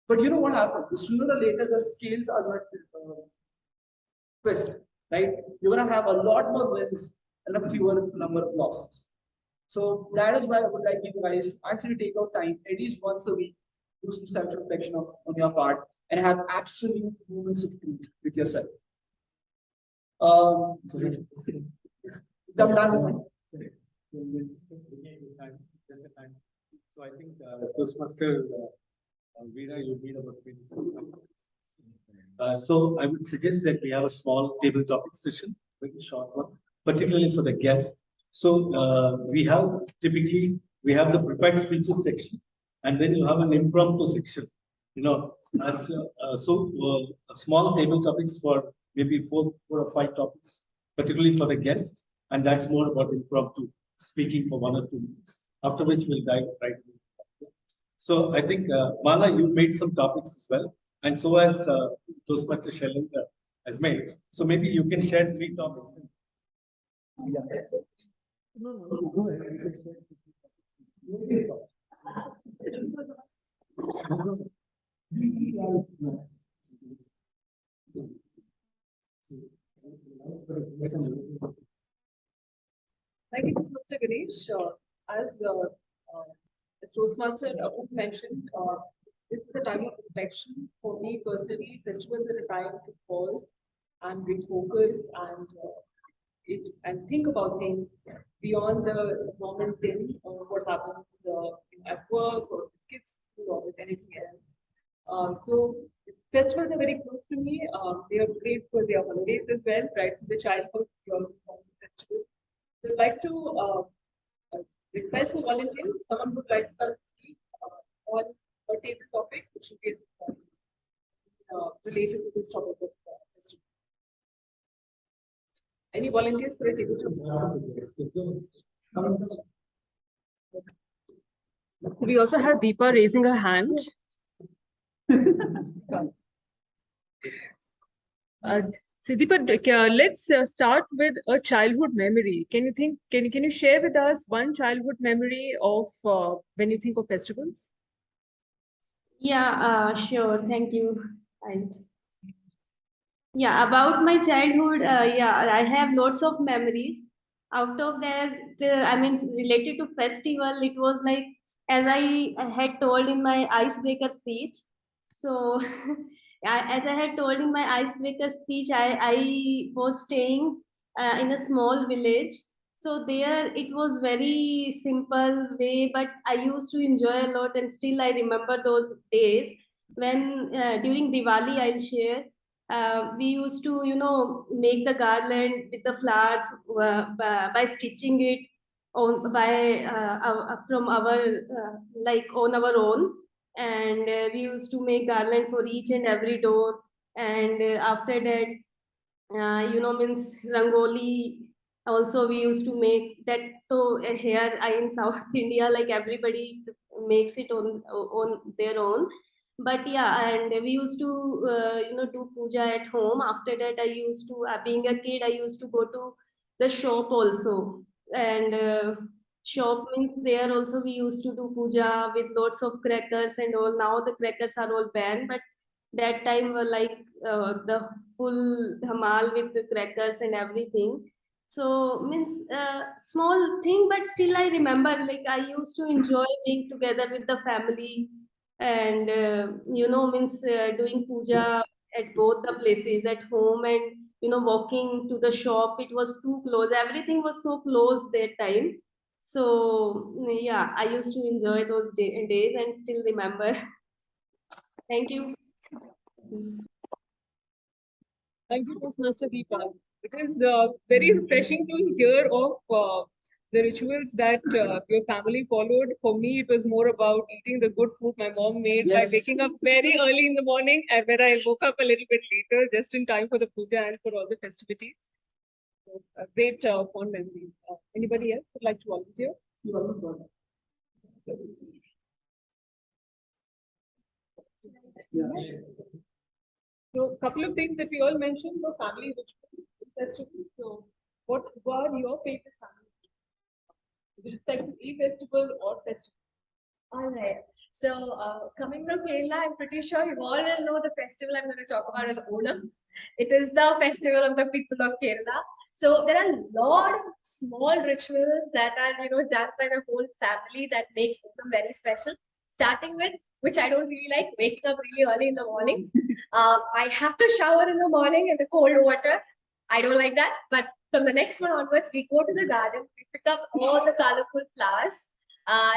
Speaker 5: But you know what happens? Sooner or later, the scales are going to twist. Right? You're going to have a lot more wins and a fewer number of losses. So that is why I would like you guys to actually take out time, at least once a week, do some self-reflection on your part, and have absolute moments of truth with yourself.
Speaker 2: So I think Toastmaster Veera, you need about 20. So I would suggest that we have a small table topic session, very short one, particularly for the guests. So we have typically the prepared speeches section, and then you have an impromptu section. You know, a small table topics for maybe 4 or 5 topics, particularly for the guests, and that's more about impromptu speaking for 1 or 2 minutes. after which we'll dive right in. So I think, Mala, you made some topics as well, and so has Toastmaster Shailen has made. So maybe you can share 3 topics.
Speaker 11: Yeah. No, go ahead.
Speaker 12: Thank you, Mr. Ganesh. As Toastmaster mentioned, this is the time of reflection. For me personally, festivals are a time to pause and refocus and think about things beyond the normal things or what happens at work or with kids or with anything else. So festivals are very close to me. They are great for their holidays as well, right from the childhood to all the festivals. So I'd like to request for volunteers. Someone would like to come speak on a table topic which will be related to this topic of festival. Any volunteers for a table topic? We also have Deepa raising her hand. So Deepa, let's start with a childhood memory. Can you share with us one childhood memory of when you think of festivals?
Speaker 13: Yeah, sure. Thank you. Yeah, about my childhood, yeah, I have lots of memories. Out of that, related to festival, it was like, as I had told in my icebreaker speech. So, as I had told in my icebreaker speech, I was staying in a small village. So there it was very simple way, but I used to enjoy a lot, and still I remember those days when during Diwali I'll share. We used to, make the garland with the flowers by stitching it on from our like on our own, and we used to make garland for each and every door, and after that, means rangoli. Also, we used to make that. So here, in South India, like everybody makes it on their own. But yeah, and we used to do puja at home. After that, I used to, being a kid, I used to go to the shop also, and shop means there also we used to do puja with lots of crackers and all. Now the crackers are all banned, but that time were like the full dhamal with the crackers and everything. So means small thing, but still I remember, like I used to enjoy being together with the family, and means doing puja at both the places, at home and walking to the shop. It was too close. Everything was so close that time. So yeah, I used to enjoy those days and still remember. Thank you.
Speaker 12: Thank you, Toastmaster Deepa. It is very refreshing to hear of the rituals that your family followed. For me, it was more about eating the good food my mom made by waking up very early in the morning, and where I woke up a little bit later, just in time for the puja and for all the festivities. So, a great fond memory. Anybody else would like to volunteer? So, a couple of things that we all mentioned were family rituals, festivals. So, what were your favorite family rituals with respect to e-festival or festival?
Speaker 6: All right. So, coming from Kerala, I'm pretty sure you all will know the festival I'm going to talk about is Onam. It is the festival of the people of Kerala. So, there are a lot of small rituals that are, done by the whole family that makes Onam very special. Starting with, which I don't really like, waking up really early in the morning. I have to shower in the morning in the cold water. I don't like that. But from the next one onwards, we go to the garden, we pick up all the colorful flowers.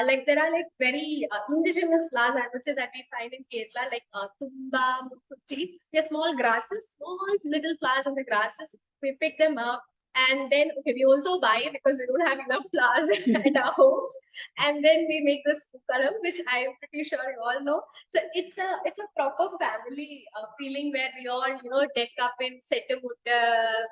Speaker 6: Like there are like very indigenous flowers, I would say, that we find in Kerala, like tumba, mukuchi. They're small grasses, small little flowers on the grasses. We pick them up, and then we also buy because we don't have enough flowers at our homes. And then we make this pukalam, which I'm pretty sure you all know. So it's a proper family feeling where we all deck up in settu mutta,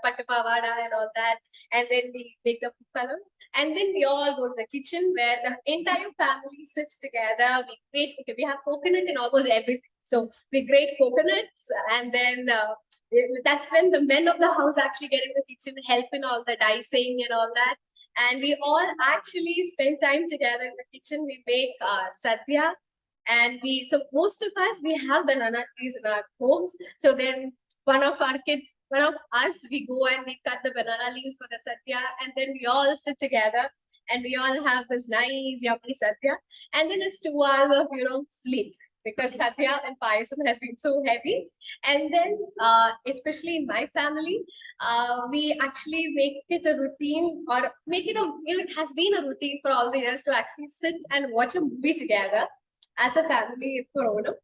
Speaker 6: pattu pavada and all that, and then we make the pukalam. And then we all go to the kitchen where the entire family sits together. We grate, okay, we have coconut in almost everything. So we grate coconuts, and then that's when the men of the house actually get in the kitchen, help in all the dicing and all that. And we all actually spend time together in the kitchen. We make sadhya. And so most of us, we have banana trees in our homes. So then one of us, we go and we cut the banana leaves for the sadhya, and then we all sit together and we all have this nice yummy sadhya. And then it's 2 hours of, sleep, because sadhya and payasam has been so heavy. And then, especially in my family, we actually make it a routine, or make it it has been a routine for all the years to actually sit and watch a movie together as a family for Onam.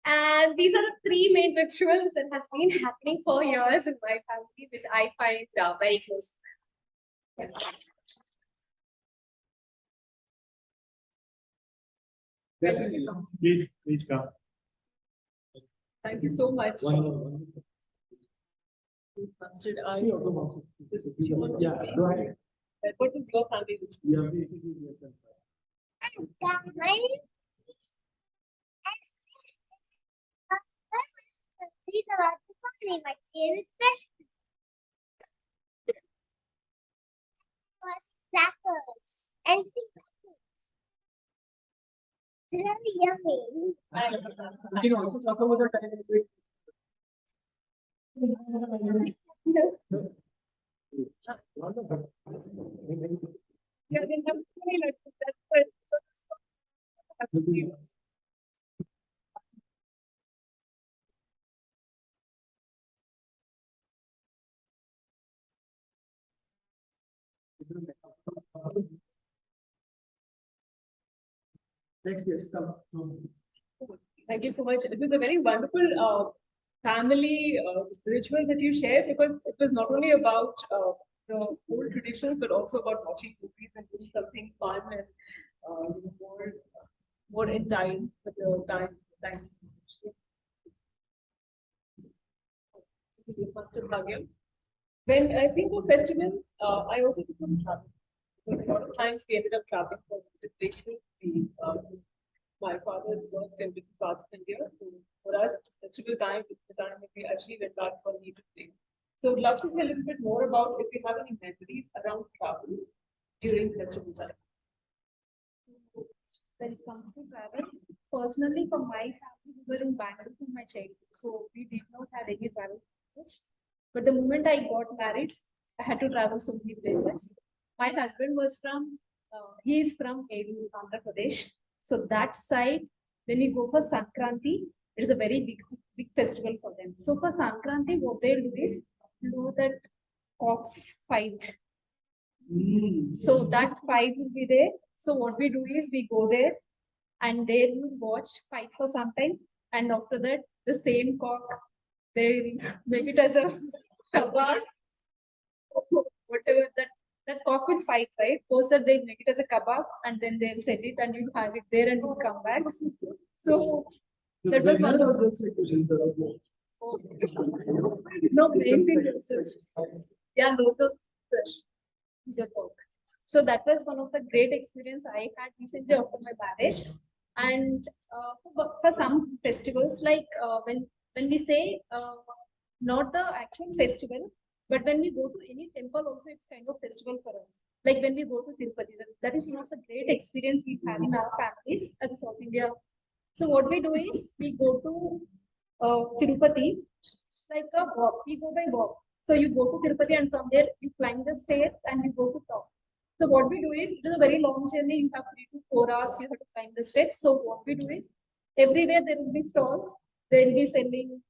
Speaker 6: And these are the 3 main rituals that has been happening for years in my family, which I find very close.
Speaker 2: Please come.
Speaker 12: Thank you so much. Toastmaster,
Speaker 2: Yeah, go ahead.
Speaker 12: what is your family ritual?
Speaker 14: These are also my favorite festival. Crackers and it's really yummy.
Speaker 5: You can also talk about the time.
Speaker 12: Yeah, they have many rituals. That's why
Speaker 5: Next, yes, come.
Speaker 12: Thank you so much. It was a very wonderful family ritual that you shared, because it was not only about the old traditions, but also about watching movies and doing something fun and more in time with the time. When I think of festival, I also think of travel. Because a lot of times we ended up traveling for vacation. My father worked in different parts of India. So for us, festival time is the time that we actually went back for native place. So I'd love to hear a little bit more about if you have any memories around travel during festival time.
Speaker 15: When it comes to travel, personally for my family, we were in Bangalore from my childhood, so we did not have any travel. But the moment I got married, I had to travel so many places. My husband was he is from Meadows, Andhra Pradesh. So that side, when we go for Sankranti, it is a very big festival for them. So for Sankranti, what they'll do is, that cocks fight. So that fight will be there. So what we do is we go there and they will watch fight for some time. And after that, the same cock, they make it as a kebab, whatever that cock will fight, right? Post that they make it as a kebab and then they'll send it and you have it there and you come back. So that was one of those. No, yeah, lots of pork. So that was one of the great experience I had recently after my marriage. And for some festivals, like when we say not the actual festival, but when we go to any temple also, it's kind of festival for us. Like when we go to Tirupati, that is one of the great experience we have in our families as a South India. So what we do is we go to Tirupati. It's like a walk. We go by walk. So you go to Tirupati and from there you climb the stairs and you go to top. So what we do is, it is a very long journey. You have 3 to 4 hours. You have to climb the steps. So what we do is, everywhere there will be stalls. They will be selling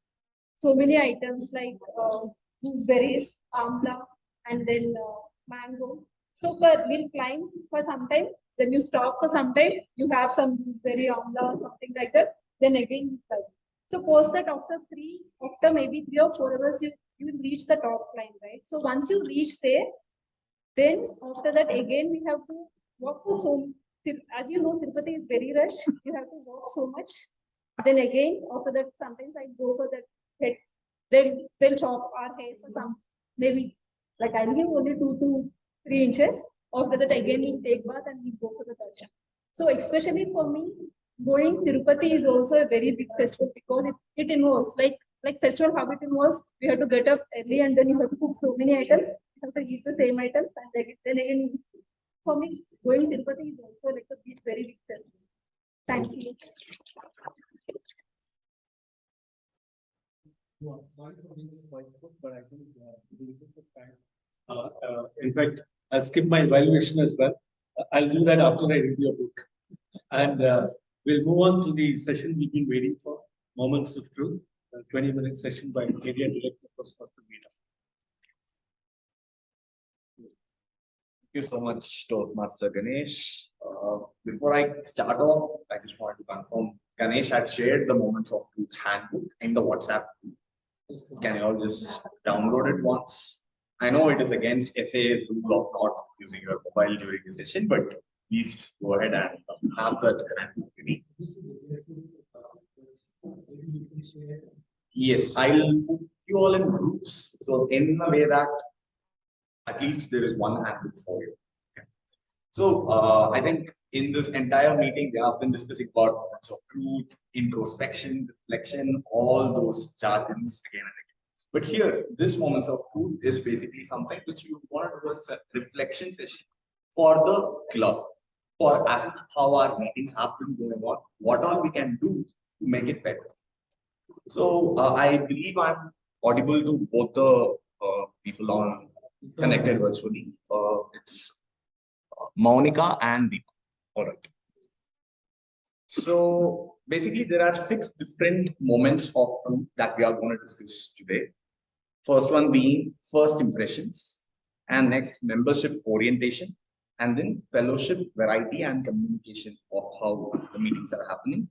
Speaker 15: so many items like berries, amla, and then mango. So we'll climb for some time. Then you stop for some time. You have some berry amla or something like that. Then again you climb. So post that after maybe 3 or 4 hours, you will reach the top line, right? So once you reach there, then after that again we have to walk for so, as you know, Tirupati is very rush. You have to walk so much. Then again after that, sometimes I go for that head. They'll chop our hair for some, maybe like I'll give only 2 to 3 inches. After that, again we'll take bath and we go for the darshan. So especially for me, going Tirupati is also a very big festival because it involves like festival how it involves. We have to get up early and then you have to cook so many items. You have to eat the same items and then again. For me, going Tirupati is also like a very big festival. Thank you.
Speaker 2: Sorry for being spoiled, but I think this is the time. In fact, I'll skip my evaluation as well. I'll do that after I read your book. And we'll move on to the session we've been waiting for, Moments of Truth, a 20-minute session by Area Director Toastmaster Meadows.
Speaker 8: Thank you so much, Toastmaster Ganesh. Before I start off, I just wanted to confirm Ganesh had shared the Moments of Truth handbook in the WhatsApp group. Can you all just download it once? I know it is against FAA's rule of not using your mobile during the session, but please go ahead and have that handbook ready. Yes, I'll put you all in groups. So in a way that at least there is one handbook for you. Okay. So I think in this entire meeting, we have been discussing about moments of truth, introspection, reflection, all those jargons again and again. But here, this moments of truth is basically something which you want to do as a reflection session for the club, for as how our meetings have been going on, what all we can do to make it better. So I believe I'm audible to both the people on connected virtually. It's Monica and Deepa. All right. So basically, there are 6 different moments of truth that we are going to discuss today. First one being first impressions, and next membership orientation, and then fellowship, variety, and communication of how the meetings are happening,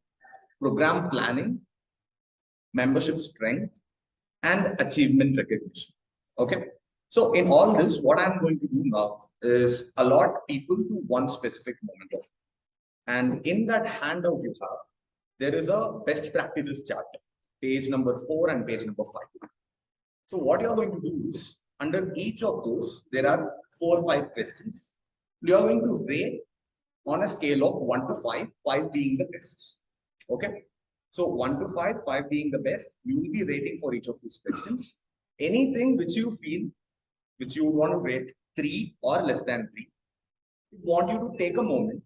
Speaker 8: program planning, membership strength, and achievement recognition. Okay. So in all this, what I'm going to do now is allot people to one specific moment of. And in that handout you have, there is a best practices chart, page number 4 and page number 5. So what you're going to do is, under each of those, there are 4 or 5 questions. You are going to rate on a scale of 1 to 5, 5 being the best. Okay. So 1 to 5, 5 being the best, you will be rating for each of these questions. Anything which you feel, which you want to rate 3 or less than 3, we want you to take a moment,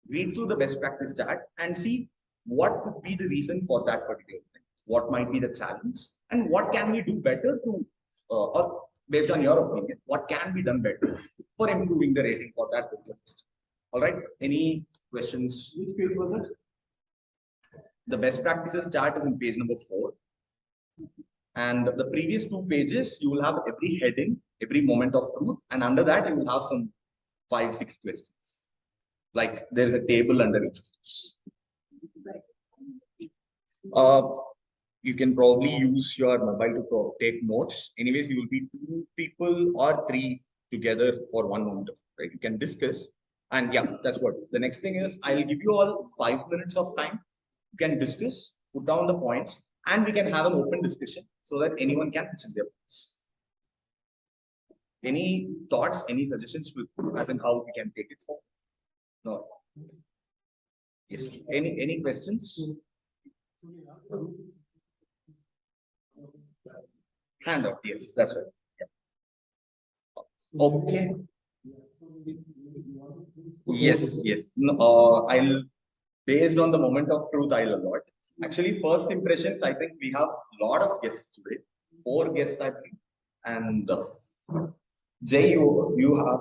Speaker 8: read through the best practice chart and see what could be the reason for that particular thing. What might be the challenge and what can we do better to, or based on your opinion, what can be done better for improving the rating for that particular list. All right. Any questions? Which page was it? The best practices chart is in page number 4. And the previous 2 pages, you will have every heading, every moment of truth. And under that, you will have some 5, 6 questions. Like there is a table under each of those. You can probably use your mobile to take notes. Anyways, you will be 2 people or 3 together for one moment, right? You can discuss. And yeah, that's what. The next thing is, I'll give you all 5 minutes of time. You can discuss, put down the points, and we can have an open discussion so that anyone can mention their points. Any thoughts, any suggestions with as in how we can take it forward? No. Yes. Any questions? Hand up. Yes, that's right. Yeah. Okay. Yes, yes. No, I'll based on the moment of truth, I'll allot. Actually, first impressions, I think we have a lot of guests today. 4 guests, I think. And Jay, you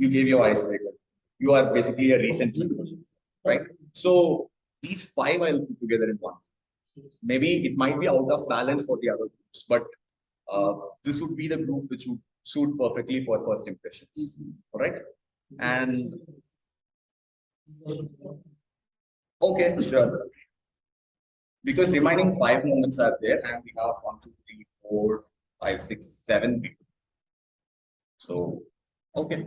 Speaker 8: gave your icebreaker. You are basically a recent member, right? So these 5 I'll put together in one. Maybe it might be out of balance for the other groups, but this would be the group which would suit perfectly for first impressions. All right. And okay, sure. Because remaining 5 moments are there, and we have 1, 2, 3, 4, 5, 6, 7 people. So, okay.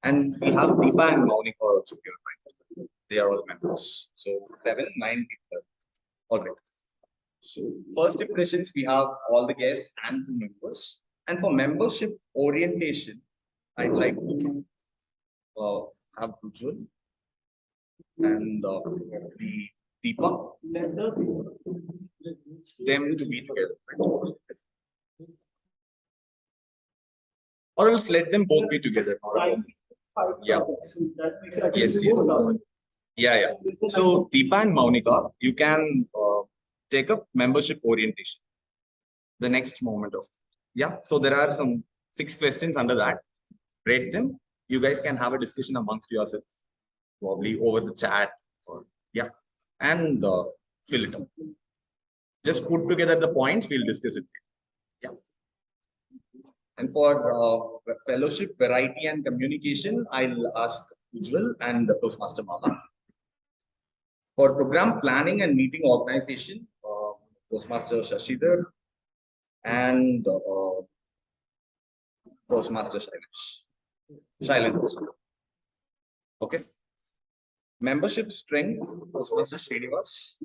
Speaker 8: And we have Deepa and Monica also here, right? They are all members. So 7, 9 people. All right. So first impressions, we have all the guests and 2 members. And for membership orientation, I'd like to have Ujjwal and the Deepa, them to be together. Right? Or else let them both be together. Yeah. Yes, yes. Yeah. So Deepa and Maunika, you can take up membership orientation. The next moment of, yeah. So there are some 6 questions under that. Rate them. You guys can have a discussion amongst yourselves, probably over the chat or yeah, and fill it up. Just put together the points. We'll discuss it. Yeah. And for fellowship, variety, and communication, I'll ask Ujjwal and the Toastmaster Mala. For program planning and meeting organization, Toastmaster Shashidhar and Toastmaster Shailesh. Okay. Membership strength, Toastmaster Srinivas.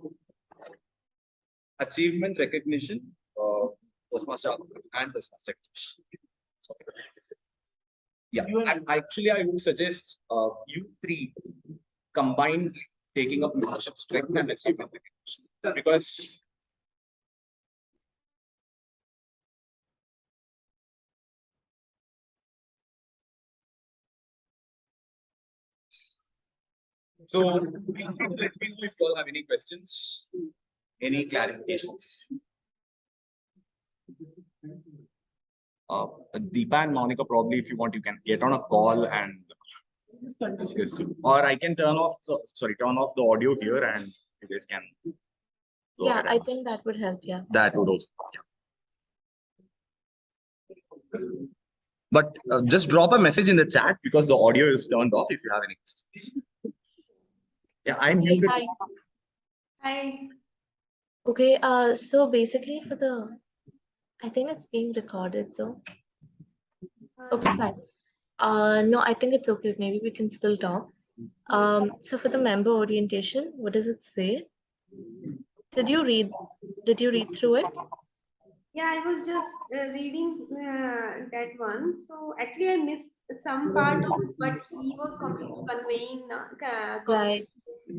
Speaker 8: Achievement recognition, Toastmaster and Toastmaster. Yeah, actually, I would suggest you 3 combined taking up membership strength and achievement recognition, because so let me know if you all have any questions, any clarifications. Deepa and Monica, probably if you want, you can get on a call and discuss. Or I can turn off the audio here and you guys can.
Speaker 7: Yeah, I think that would help. Yeah.
Speaker 8: That would also. Yeah. But just drop a message in the chat because the audio is turned off if you have any questions. Yeah, I'm muted.
Speaker 7: Hi.
Speaker 13: Hi.
Speaker 7: Okay, so basically I think it's being recorded though. Okay, fine. No, I think it's okay. Maybe we can still talk. So for the member orientation, what does it say? Did you read through it?
Speaker 13: Yeah, I was just reading that one. So actually, I missed some part of what he was conveying.
Speaker 7: Right.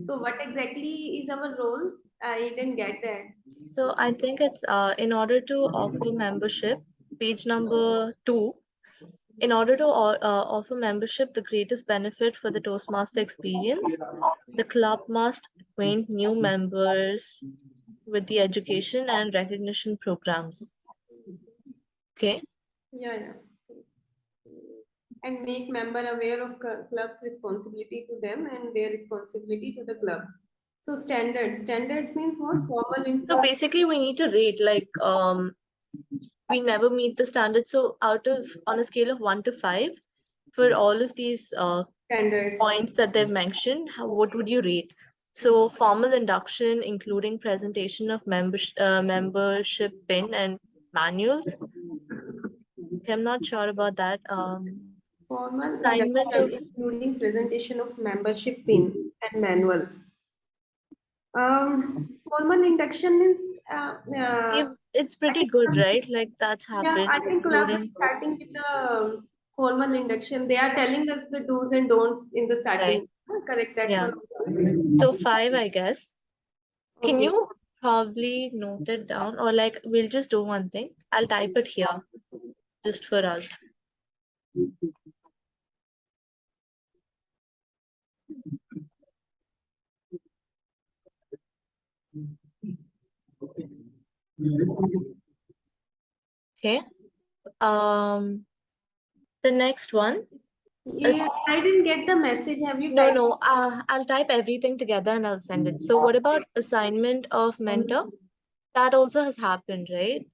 Speaker 13: So what exactly is our role? I didn't get that.
Speaker 7: So I think it's in order to offer membership, page number 2. In order to offer membership, the greatest benefit for the Toastmaster experience, the club must acquaint new members with the education and recognition programs. Okay.
Speaker 13: Yeah. And make member aware of club's responsibility to them and their responsibility to the club. So standards means what? Formal.
Speaker 7: So basically, we need to rate like we never meet the standard. So on a scale of 1 to 5, for all of these
Speaker 13: standards
Speaker 7: points that they've mentioned, what would you rate? So formal induction, including presentation of membership pin and manuals. I'm not sure about that.
Speaker 13: Formal
Speaker 7: Assignment
Speaker 13: induction,
Speaker 7: of
Speaker 13: including presentation of membership pin and manuals. Formal induction means
Speaker 7: it's pretty good, right? Like that's happened.
Speaker 13: Yeah, I think club is starting with the formal induction. They are telling us the do's and don'ts in the starting. Correct that.
Speaker 7: Yeah. So 5, I guess. Can
Speaker 13: Okay.
Speaker 7: you probably note it down, or like we'll just do one thing. I'll type it here just for us. Okay. The next one.
Speaker 13: Yeah, I didn't get the message. Have you typed?
Speaker 7: No. I'll type everything together and I'll send it. So what about assignment of mentor? That also has happened, right?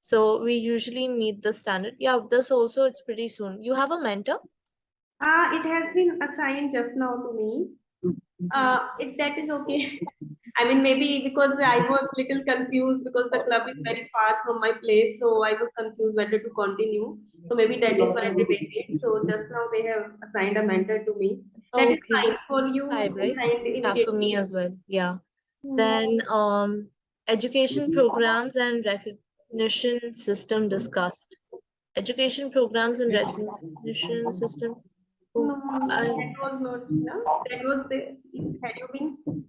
Speaker 7: So we usually meet the standard. Yeah, this also it's pretty soon. You have a mentor?
Speaker 13: It has been assigned just now to me. That is okay. I mean, maybe because I was little confused because the club is very far from my place, so I was confused whether to continue. So maybe that is why they waited. So just now they have assigned a mentor to me. That is fine for you.
Speaker 7: 5, right?
Speaker 13: Assigned
Speaker 7: Yeah, for me
Speaker 13: immediately.
Speaker 7: as well. Yeah. Then education programs and recognition system discussed.
Speaker 16: education programs and recognition system.
Speaker 13: No,
Speaker 16: I,
Speaker 13: that was not, no, that was the, had you been?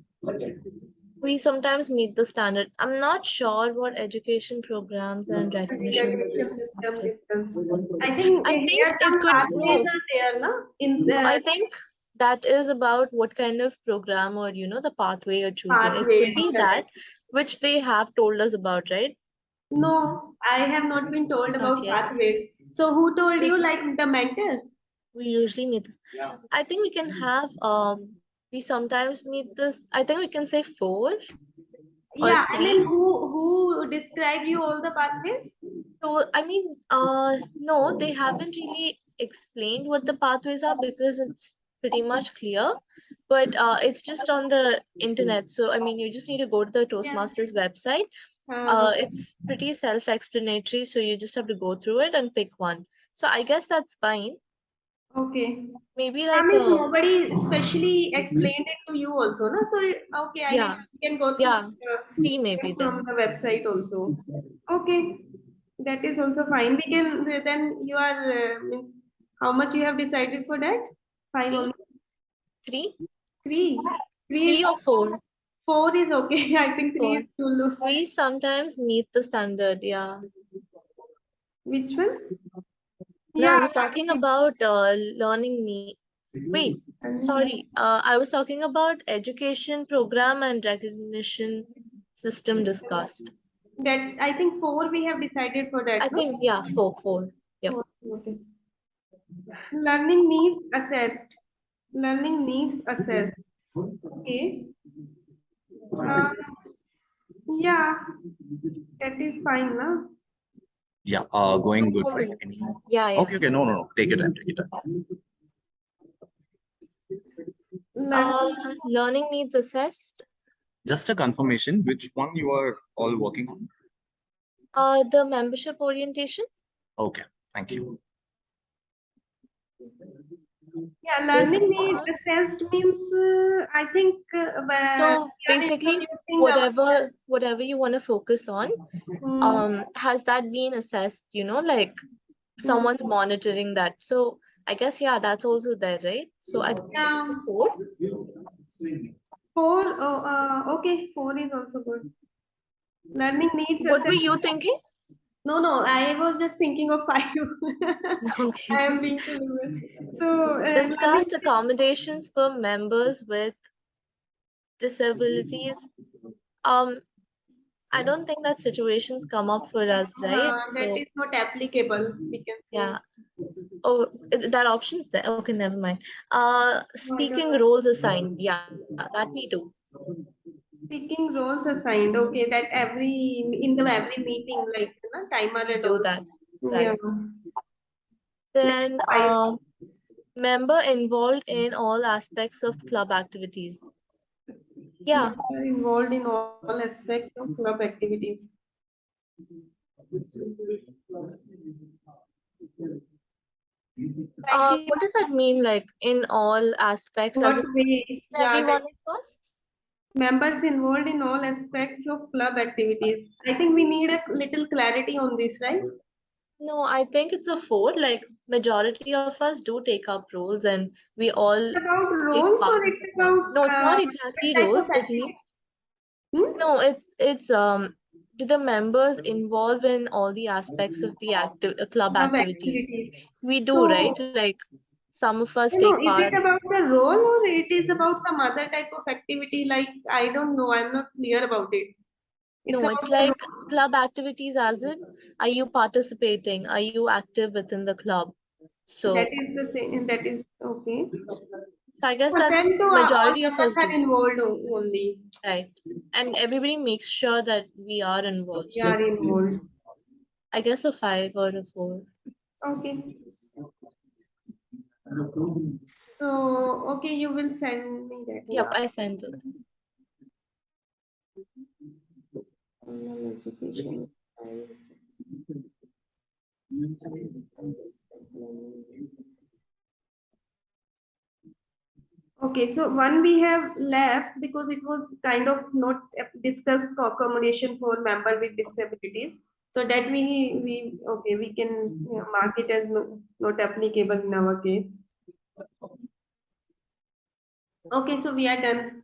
Speaker 16: we sometimes meet the standard. I'm not sure what education programs and recognitions
Speaker 13: Recognition system
Speaker 16: is.
Speaker 13: discussed. I think
Speaker 16: I think
Speaker 13: here
Speaker 16: it
Speaker 13: some
Speaker 16: could
Speaker 13: pathways
Speaker 16: no.
Speaker 13: are there, no? In
Speaker 16: No, I
Speaker 13: the
Speaker 16: think that is about what kind of program or the pathway you're choosing. It could
Speaker 13: pathways,
Speaker 16: be that
Speaker 13: correct.
Speaker 16: which they have told us about, right?
Speaker 13: No, I have not been told
Speaker 16: Not
Speaker 13: about
Speaker 16: yet.
Speaker 13: pathways. So who told you, like the mentor?
Speaker 16: We usually meet this. I think we can have we sometimes meet this. I think we can say 4 or
Speaker 13: Yeah, I
Speaker 16: 3.
Speaker 13: mean, who describe you all the pathways?
Speaker 16: So I mean, no, they haven't really explained what the pathways are because it's pretty much clear, but it's just on the internet. So I mean, you just need to go to the Toastmasters website. It's pretty self-explanatory, so you just have to go through it and pick one. So I guess that's fine.
Speaker 13: Okay.
Speaker 16: Maybe
Speaker 13: That
Speaker 16: like
Speaker 13: means nobody specially explained it to you also, no? So okay, I mean,
Speaker 16: yeah,
Speaker 13: you can go through
Speaker 16: 3 maybe
Speaker 13: from
Speaker 16: then.
Speaker 13: the website also. Okay, that is also fine. We can then you are means how much you have decided for that? 5 only.
Speaker 16: 3?
Speaker 13: 3. 3
Speaker 16: 3
Speaker 13: is
Speaker 16: or 4?
Speaker 13: 4 is okay. I think 3 is
Speaker 16: 4.
Speaker 13: too low.
Speaker 16: We sometimes meet the standard, yeah.
Speaker 13: Which one?
Speaker 16: No,
Speaker 13: Yeah.
Speaker 16: I was talking about learning need. Wait, sorry. I was talking about education program and recognition system discussed.
Speaker 13: That I think 4 we have decided for that.
Speaker 16: I
Speaker 13: No?
Speaker 16: think yeah, 4. Yep.
Speaker 13: Okay. Learning needs assessed. Learning needs assessed. Okay. Um, yeah, that is fine, no?
Speaker 8: Yeah, going good, right?
Speaker 16: Yeah, yeah.
Speaker 8: Okay, no. Take your time, take your time.
Speaker 16: Learning needs assessed.
Speaker 8: Just a confirmation, which one you are all working on?
Speaker 16: The membership orientation.
Speaker 8: Okay, thank you.
Speaker 13: Yeah, learning needs assessed means I think
Speaker 16: So basically, whatever you want to focus on, has that been assessed? Like someone's monitoring that. So I guess yeah, that's also there, right? So I think 4.
Speaker 13: 4. Oh, okay. 4 is also good. Learning needs
Speaker 16: What were
Speaker 13: assessed.
Speaker 16: you thinking?
Speaker 13: No, I was just thinking of 5.
Speaker 16: Okay.
Speaker 13: I am being too liberal. So
Speaker 16: Discussed accommodations for members with disabilities. I don't think that situations come up for us, right?
Speaker 13: that is not applicable, we can say.
Speaker 16: Yeah. Oh, that option's there. Okay, never mind. Speaking
Speaker 13: know.
Speaker 16: roles assigned. Yeah, that we do.
Speaker 13: Speaking roles assigned. Okay, that in the every meeting, like timer and
Speaker 16: Do
Speaker 13: all.
Speaker 16: that.
Speaker 13: Yeah.
Speaker 16: Right. Then member involved in all aspects of club activities. Yeah.
Speaker 13: Involved in all aspects of club activities.
Speaker 16: What does that mean, like in all aspects?
Speaker 13: What
Speaker 16: As
Speaker 13: way? Yeah,
Speaker 16: everyone of us?
Speaker 13: members involved in all aspects of club activities. I think we need a little clarity on this, right?
Speaker 16: No, I think it's a 4. Like majority of us do take up roles, and we all.
Speaker 13: It's about
Speaker 16: take
Speaker 13: roles
Speaker 16: part
Speaker 13: or
Speaker 16: in
Speaker 13: it's
Speaker 16: the club.
Speaker 13: about
Speaker 16: No, it's not exactly
Speaker 13: type
Speaker 16: roles.
Speaker 13: of
Speaker 16: It means no. It's do the members involve in all the aspects of the club activities? We do,
Speaker 13: So,
Speaker 16: right? Like some of us
Speaker 13: No,
Speaker 16: take
Speaker 13: is
Speaker 16: part.
Speaker 13: it about the role or it is about some other type of activity? Like, I don't know. I'm not clear about it. It's
Speaker 16: No,
Speaker 13: about
Speaker 16: it's
Speaker 13: the
Speaker 16: like club activities as in, are you participating? Are you active within the club? So
Speaker 13: that is the same. That is okay.
Speaker 16: I guess
Speaker 13: But
Speaker 16: that's
Speaker 13: then to all
Speaker 16: majority of
Speaker 13: members
Speaker 16: us
Speaker 13: are
Speaker 16: do.
Speaker 13: involved only.
Speaker 16: Right. And everybody makes sure that we are involved.
Speaker 13: We are involved.
Speaker 16: I guess a 5 or a 4.
Speaker 13: Okay. So, okay, you will send me that.
Speaker 16: Yep, I sent it.
Speaker 13: Education. Okay, so one we have left because it was kind of not discussed accommodation for member with disabilities. So that we can mark it as not applicable in our case. Okay, so we are done.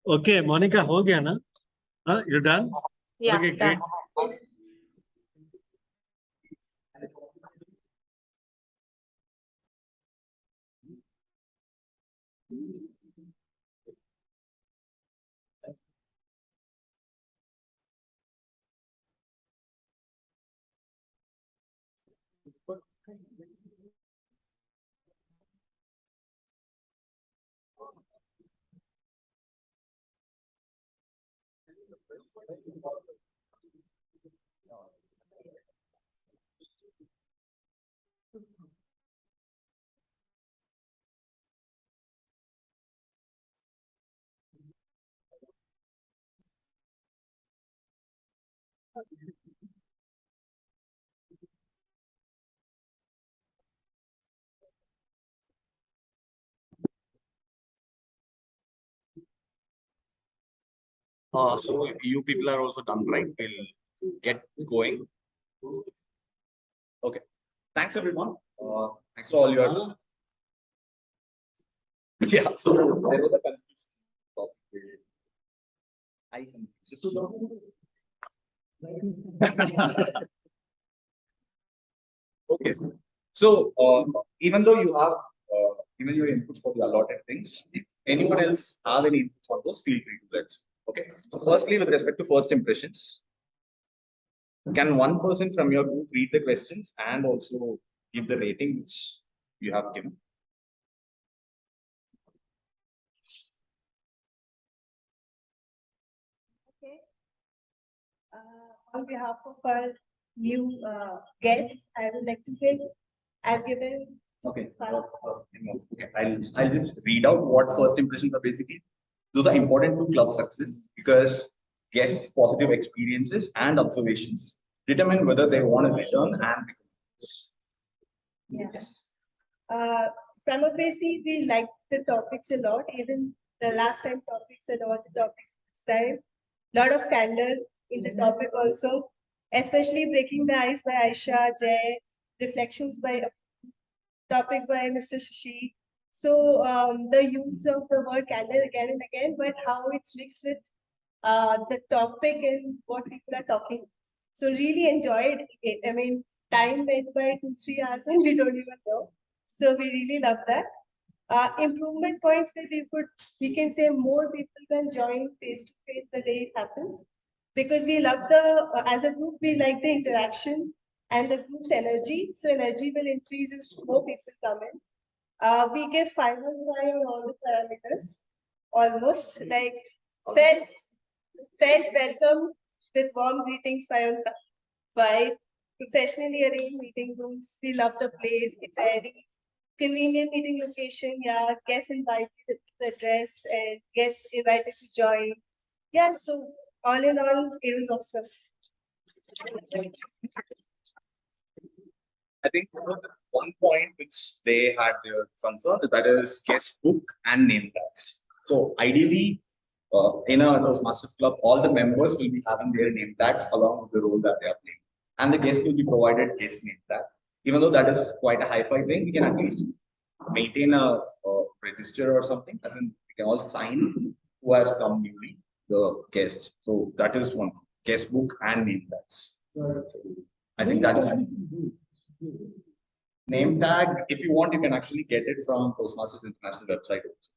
Speaker 2: Okay, Monica, हो गया ना? You're done?
Speaker 16: Yeah,
Speaker 2: Okay,
Speaker 16: done.
Speaker 2: great.
Speaker 8: So you people are also done, right? We'll get going. Okay. Thanks everyone. Thanks for all your. Yeah. So there was a confusion. I Okay. So even though you have given your input for the allotted things, if anyone else have any input on those, feel free to let us know. Okay. So firstly, with respect to first impressions, can one person from your group read the questions and also give the rating which you have given?
Speaker 3: Okay. On behalf of our new guests, I would like to say I've given.
Speaker 8: Okay. Okay. I'll just read out what first impressions are basically. Those are important to club success because guests' positive experiences and observations determine whether they want to return and become members. Yes.
Speaker 3: From a facie, we liked the topics a lot. Even the last time topics and all the topics this time. Lot of candor in the topic also, especially breaking the ice by Aisha, Jay, reflections by topic by Mr. Shashi. So the use of the word candor again and again, but how it's mixed with the topic and what people are talking. So really enjoyed it. I mean, time went by 2-3 hours and we don't even know. So we really love that. Improvement points where we can say more people can join face to face the day it happens, because we love as a group we like the interaction and the group's energy. So energy will increase as more people come in. We give 5 on 5 on all the parameters, almost like felt welcome with warm greetings 5 on 5. Professionally arranged meeting rooms. We love the place. It's airy. Convenient meeting location. Yeah, guests invited to the address and guests invited to join. Yeah, so all in all, it was awesome.
Speaker 8: I think one point which they had their concern, that is guest book and name tags. So ideally, in a Toastmasters club, all the members will be having their name tags along with the role that they are playing, and the guest will be provided guest name tag. Even though that is quite a high-fi thing, we can at least maintain a register or something, as in we can all sign who has come newly, the guest. So that is one guest book and name tags. I think that is. Name tag, if you want, you can actually get it from Toastmasters International website also,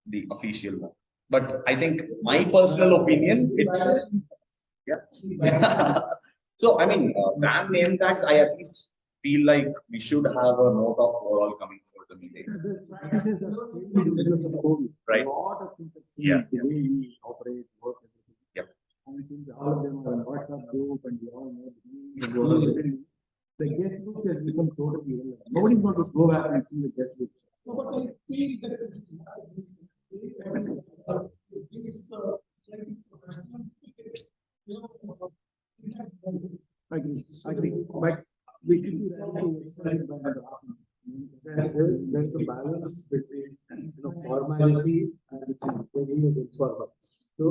Speaker 8: the official one. But I think my personal opinion, it's yeah. So I mean, brand name tags, I at least feel like we should have a note of who are all coming for the meeting. Right? Yeah. Yeah.
Speaker 11: All of them are in WhatsApp group and we all know the guest book has become totally irrelevant. Nobody's going to go back and see the guest book. I agree. But we should be ready to explain by the
Speaker 2: there's a balance between formality and taking it informal. So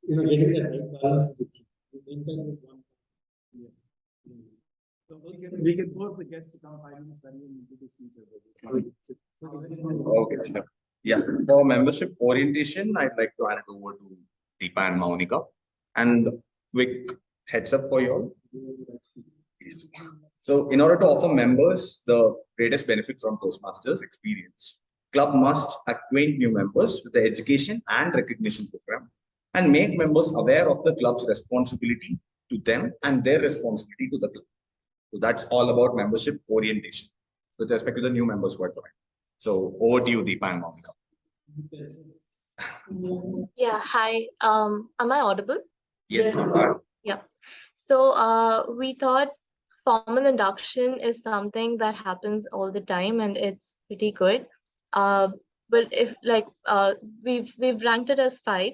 Speaker 2: getting that right balance is the key. Intent with one.
Speaker 4: So we can force the guests to come 5 minutes early and introduce each other.
Speaker 8: Okay, sure. Yeah, for membership orientation, I'd like to hand it over to Deepa and Maunika. And quick heads up for you all. Yes. So in order to offer members the greatest benefit from Toastmasters experience, club must acquaint new members with the education and recognition program and make members aware of the club's responsibility to them and their responsibility to the club. So that's all about membership orientation with respect to the new members who are joined. So over to you, Deepa and Monica.
Speaker 16: Yeah, hi. Am I audible?
Speaker 8: Yes, you are.
Speaker 16: Yeah. So we thought formal induction is something that happens all the time and it's pretty good. But if we've ranked it as 5.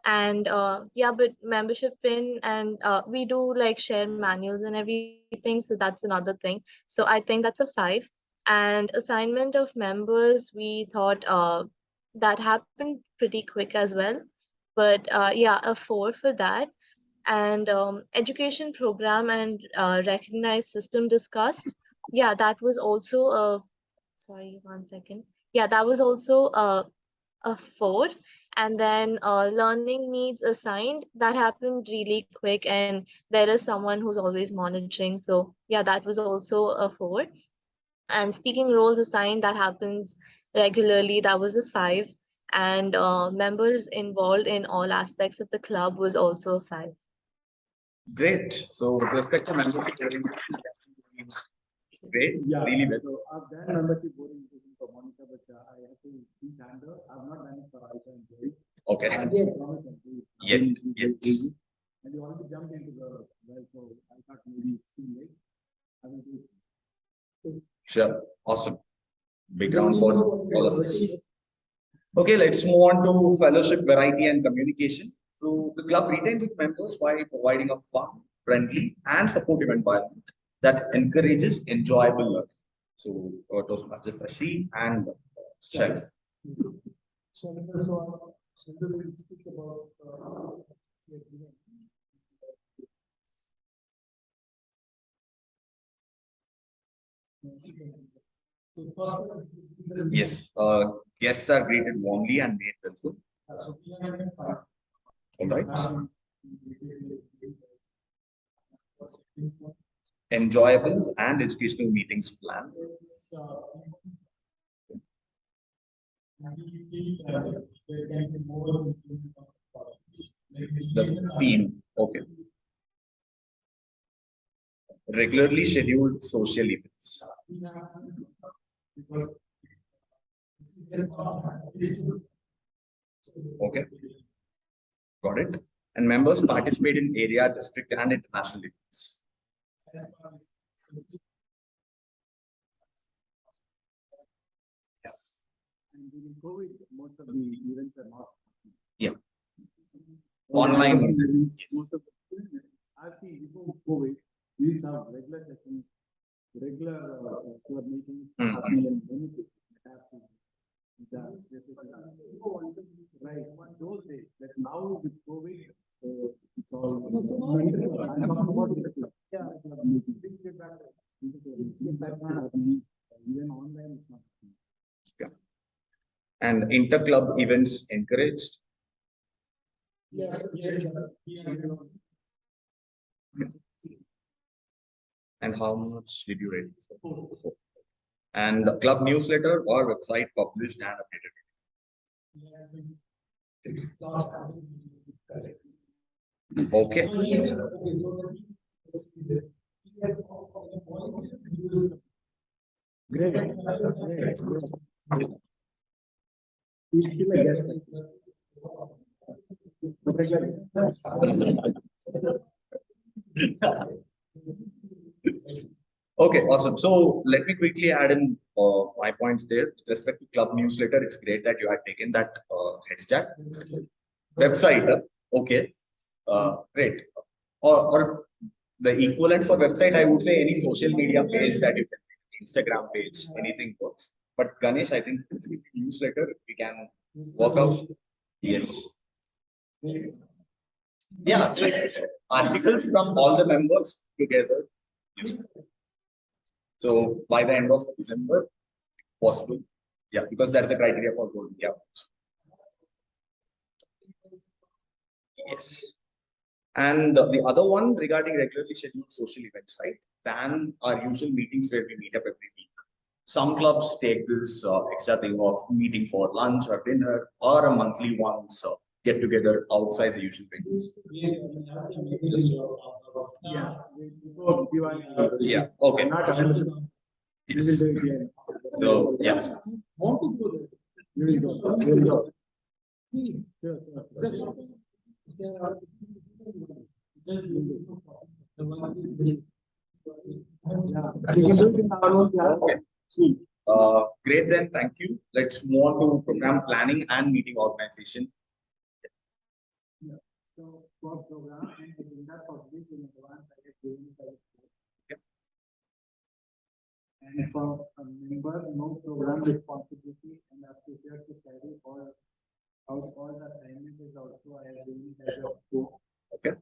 Speaker 16: And yeah, but membership pin and we do like share manuals and everything, so that's another thing. So I think that's a 5. And assignment of members, we thought that happened pretty quick as well, but yeah, a 4 for that. And education program and recognized system discussed, yeah, that was also a, sorry, 1 second, yeah, that was also a 4. And then learning needs assigned, that happened really quick and there is someone who's always monitoring, so yeah, that was also a 4. And speaking roles assigned, that happens regularly, that was a 5. And members involved in all aspects of the club was also a 5.
Speaker 8: Great. So with respect to membership orientation, great,
Speaker 4: Yeah,
Speaker 8: really well.
Speaker 4: so I've done membership orientation for Monica, but I have to be candor. I've not done it for Aisha and Joy.
Speaker 8: Okay.
Speaker 4: I promise I'll do it.
Speaker 8: Yet.
Speaker 4: And you already jumped into the well, so I thought maybe it's too late. I will do it.
Speaker 8: Sure. Awesome. Big round for all of us. Okay, let's move on to fellowship, variety, and communication. So the club retains its members by providing a fun, friendly, and supportive environment that encourages enjoyable learning. So Toastmasters Sashi and Shai. Yes, guests are greeted warmly and made welcome. All right. Enjoyable and educational meetings planned. The theme, okay. Regularly scheduled social events. Okay. Got it. And members participate in area, district, and international events. Yes.
Speaker 4: And during COVID, most of the events are not.
Speaker 8: Yeah. Online.
Speaker 4: Most of the, I've seen before COVID, we used to have regular sessions, regular club meetings, happening in many places. Right, those days, but now with COVID, it's all. I'm talking about the club. Yeah. Even online, it's not.
Speaker 8: Yeah. And inter-club events encouraged.
Speaker 10: Yes.
Speaker 8: And how much did you rate? 4. And the club newsletter or website published and updated. Okay.
Speaker 4: Great.
Speaker 8: Okay, awesome. So let me quickly add in my points there. With respect to club newsletter, it's great that you had taken that heads chat. Website, okay, great. Or the equivalent for website, I would say any social media page that you can Instagram page, anything works. But Ganesh, I think if we newsletter, we can work out. Yes. Yeah, just articles from all the members together. So by the end of December, possible. Yeah, because that's the criteria for gold. Yeah. Yes. And the other one regarding regularly scheduled social events, right? Than our usual meetings where we meet up every week. Some clubs take this extra thing of meeting for lunch or dinner or a monthly once get together outside the usual venues. Yeah. Okay. Yes. So yeah. Okay. Great then, thank you. Let's move on to program planning and meeting organization.
Speaker 11: So for program and agenda for this in advance, I have given it. And for a member, no program responsibility and are prepared to carry all the assignment is also I have given it as a scope.
Speaker 8: Okay.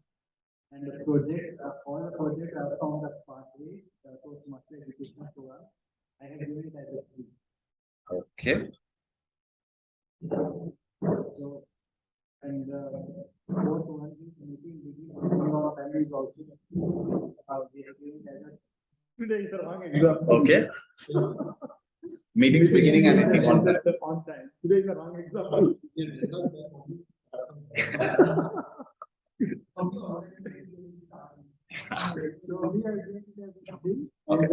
Speaker 11: And the projects all the projects are from the pathway, the Toastmaster education program. I have given it as a free.
Speaker 8: Okay.
Speaker 11: So, and fourth one is meeting between our families also. We have given it as a today is the wrong example.
Speaker 8: Okay. Meetings beginning and ending on time.
Speaker 11: On time. Today is the wrong example. So we are doing that.
Speaker 8: Okay.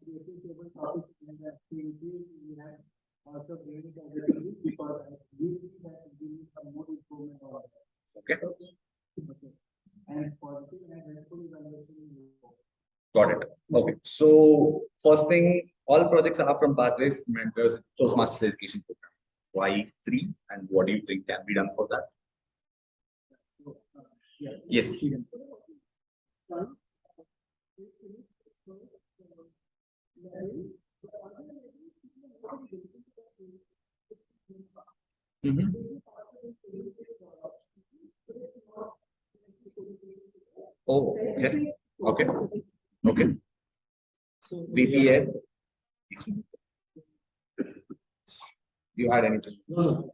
Speaker 11: Creative table topics and activities we have also given it as a tool because we see that we need some more improvement on that.
Speaker 8: Okay.
Speaker 11: Okay. And positive and helpful evaluation.
Speaker 8: Got it. Okay. So first thing, all projects are from Pathways Mentors Toastmasters Education Program. Why 3 and what do you think can be done for that? Yes. Mm-hmm. Oh, okay. Okay. Okay. BPA. You had anything?
Speaker 2: No.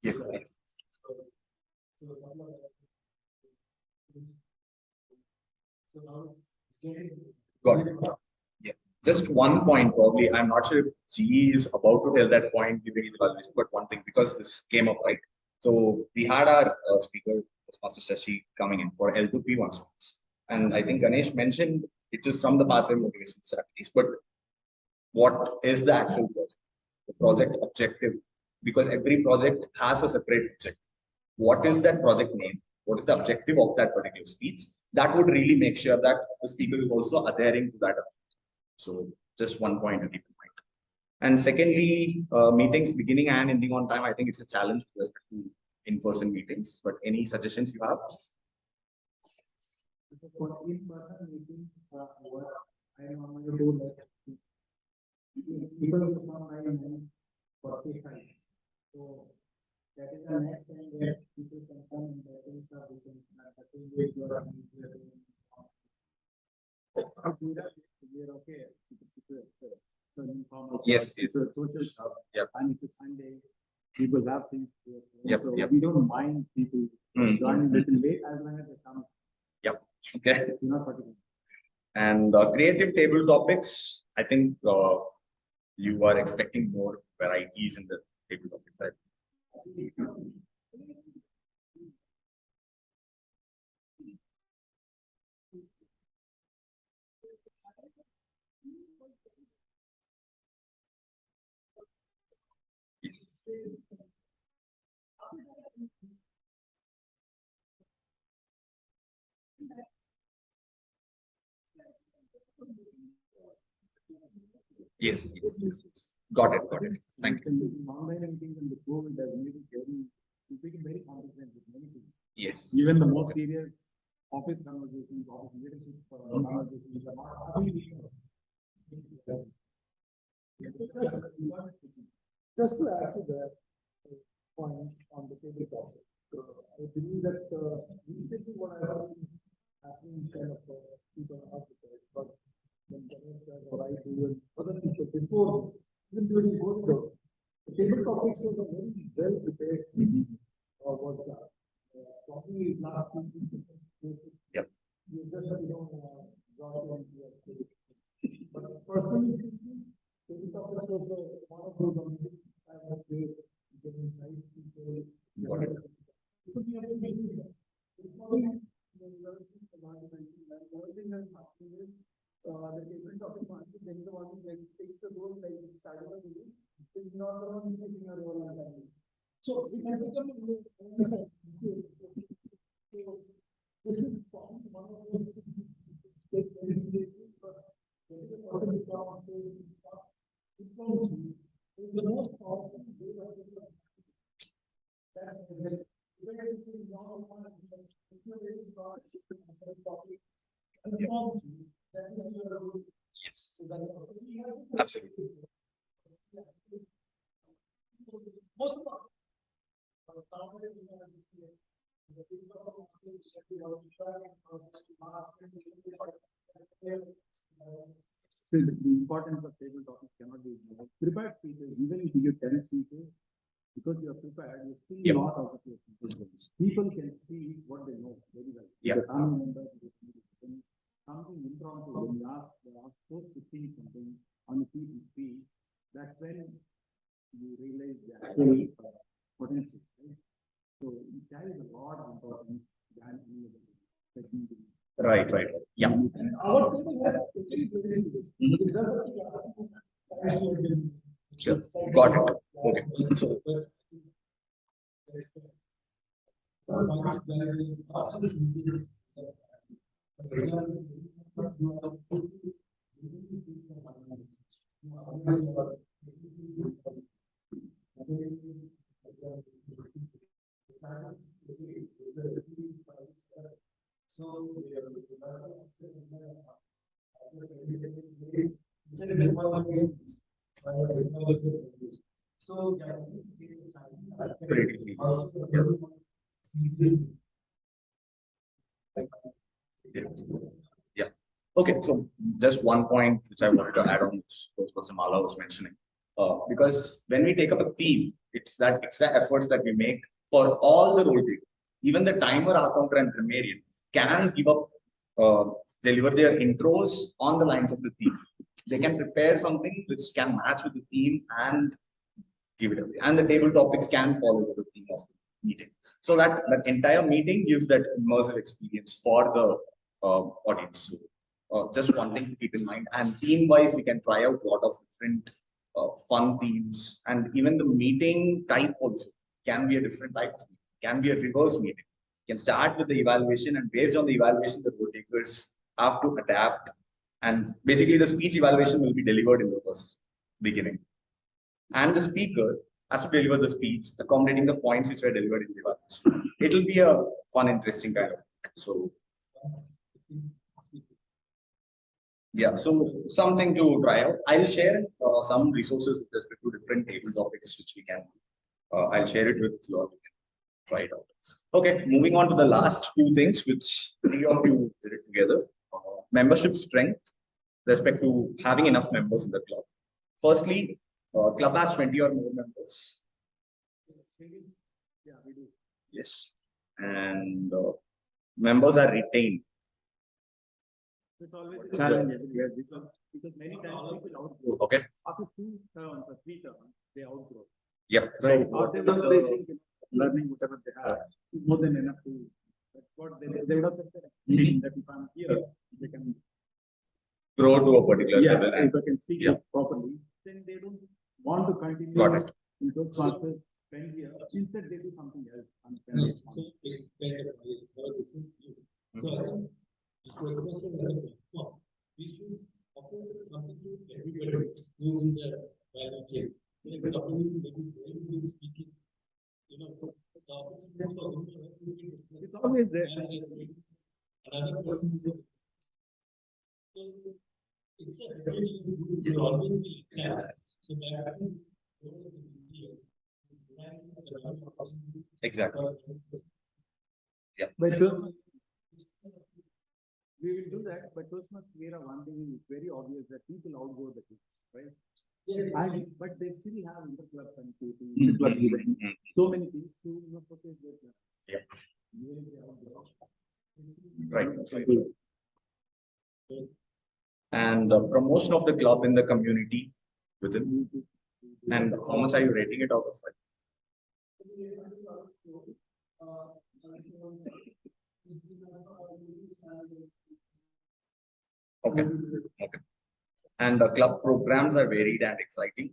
Speaker 8: Yes. Yes. Got it. Yeah. Just one point, probably. I'm not sure if G is about to tell that point during his evaluation, but one thing, because this came up, right? So we had our speaker, Master Shashi, coming in for L2P1 spots. And I think Ganesh mentioned it is from the pathway motivation strategies, but what is the actual project? The project objective, because every project has a separate objective. What is that project name? What is the objective of that particular speech? That would really make sure that the speaker is also adhering to that objective. So just one point to keep in mind. And secondly, meetings beginning and ending on time, I think it's a challenge with respect to in-person meetings, but any suggestions you have?
Speaker 11: For in-person meetings, what I normally do like people will come by 9:45. So that is the next time where people can come and that is we can the same way you are we're okay.
Speaker 8: Yes,
Speaker 11: it's a social stuff.
Speaker 8: Yep.
Speaker 11: And it's a Sunday. People have things to do.
Speaker 8: Yep,
Speaker 11: So
Speaker 8: yep.
Speaker 11: we don't mind people joining a little late as long as they come.
Speaker 8: Yep. Okay.
Speaker 11: Not particular.
Speaker 8: And creative table topics, I think you are expecting more varieties in the table topics. Right? Yes, yes, yes, yes. Got it, got it. Thank you.
Speaker 11: Online meetings and the COVID has made it very, very comprehensive. Many things.
Speaker 8: Yes.
Speaker 4: Even the most serious office conversations, office leadership conversations are not happening.
Speaker 11: Just to add to that point on the table topic, I believe that recently what I have seen happening kind of people are prepared, but when Toastmasters or I do and other people before this, even during COVID, the table topics was a very well prepared was probably last 2 weeks.
Speaker 8: Yep.
Speaker 11: You just got on but personally speaking, table topics was one of those amazing I was great getting inside people. So we have been making that. Another thing that's happening is the table topic master, then the one who takes the role like started the meeting, is not the one who's taking a role on that. So we can become this is one of those take very seriously, but the most powerful way of
Speaker 8: Yes. Absolutely.
Speaker 4: So the importance of table topics cannot be ignored. Prepared speakers, even if you give 10 speakers, because you are prepared, you still not out of your speakers. People can speak what they know very well.
Speaker 8: Yeah.
Speaker 4: The family members, something impromptu, when you ask supposed to see something on the people speak, that's when you realize the actual potential. Right? So it carries a lot of importance than any other technique.
Speaker 8: Right. Yeah.
Speaker 11: Our table has
Speaker 8: Sure. Got it. Okay. Yeah. Okay. So just one point which I wanted to add on, which was Mala was mentioning, because when we take up a theme, it's that extra efforts that we make for all the role takers. Even the timer, counter, and grammarian can give up, deliver their intros on the lines of the theme. They can prepare something which can match with the theme and give it away. And the table topics can follow the theme of the meeting. So that entire meeting gives that immersive experience for the audience. So just one thing to keep in mind. And theme-wise, we can try out a lot of different fun themes. And even the meeting type also can be a different type of meeting. Can be a reverse meeting. You can start with the evaluation, and based on the evaluation, the role takers have to adapt. And basically, the speech evaluation will be delivered in the first beginning. And the speaker has to deliver the speech, accommodating the points which were delivered in the evaluation. It will be a fun, interesting kind of thing. So, yeah, so something to try out. I'll share some resources with respect to different table topics which we can. I'll share it with you all. You can try it out. Okay, moving on to the last two things which three of you did it together. Membership strength, respect to having enough members in the club. Firstly, club has 20 or more members.
Speaker 4: Yeah, we do.
Speaker 8: Yes, and members are retained.
Speaker 4: It's always a challenge everywhere because many times people outgrow.
Speaker 8: Okay.
Speaker 4: After 2 terms or 3 terms, they outgrow.
Speaker 8: Yep.
Speaker 4: Right.
Speaker 8: So
Speaker 4: Whatever they think, learning whatever they have is more than enough to. That's what they would have said that if I'm here, they can
Speaker 8: grow to a particular level.
Speaker 4: If I can speak it properly, then they don't want to continue.
Speaker 8: Got it.
Speaker 4: In those classes, spend here. Instead, they do something else.
Speaker 2: We should offer something to everybody who is in the value chain. Speaking,
Speaker 4: It's always there.
Speaker 2: Another person is so it's a heritage will always be there. So that
Speaker 8: Exactly. Yeah.
Speaker 4: But we will do that, but Toastmasters one thing is very obvious that people outgrow the kids, right? And, but they still have interclub connectivity, interclub events, so many things to showcase their.
Speaker 8: Yeah.
Speaker 4: Even if they outgrow.
Speaker 8: Right. And promotion of the club in the community within. And how much are you rating it out of 5? Okay. Okay. And the club programs are varied and exciting.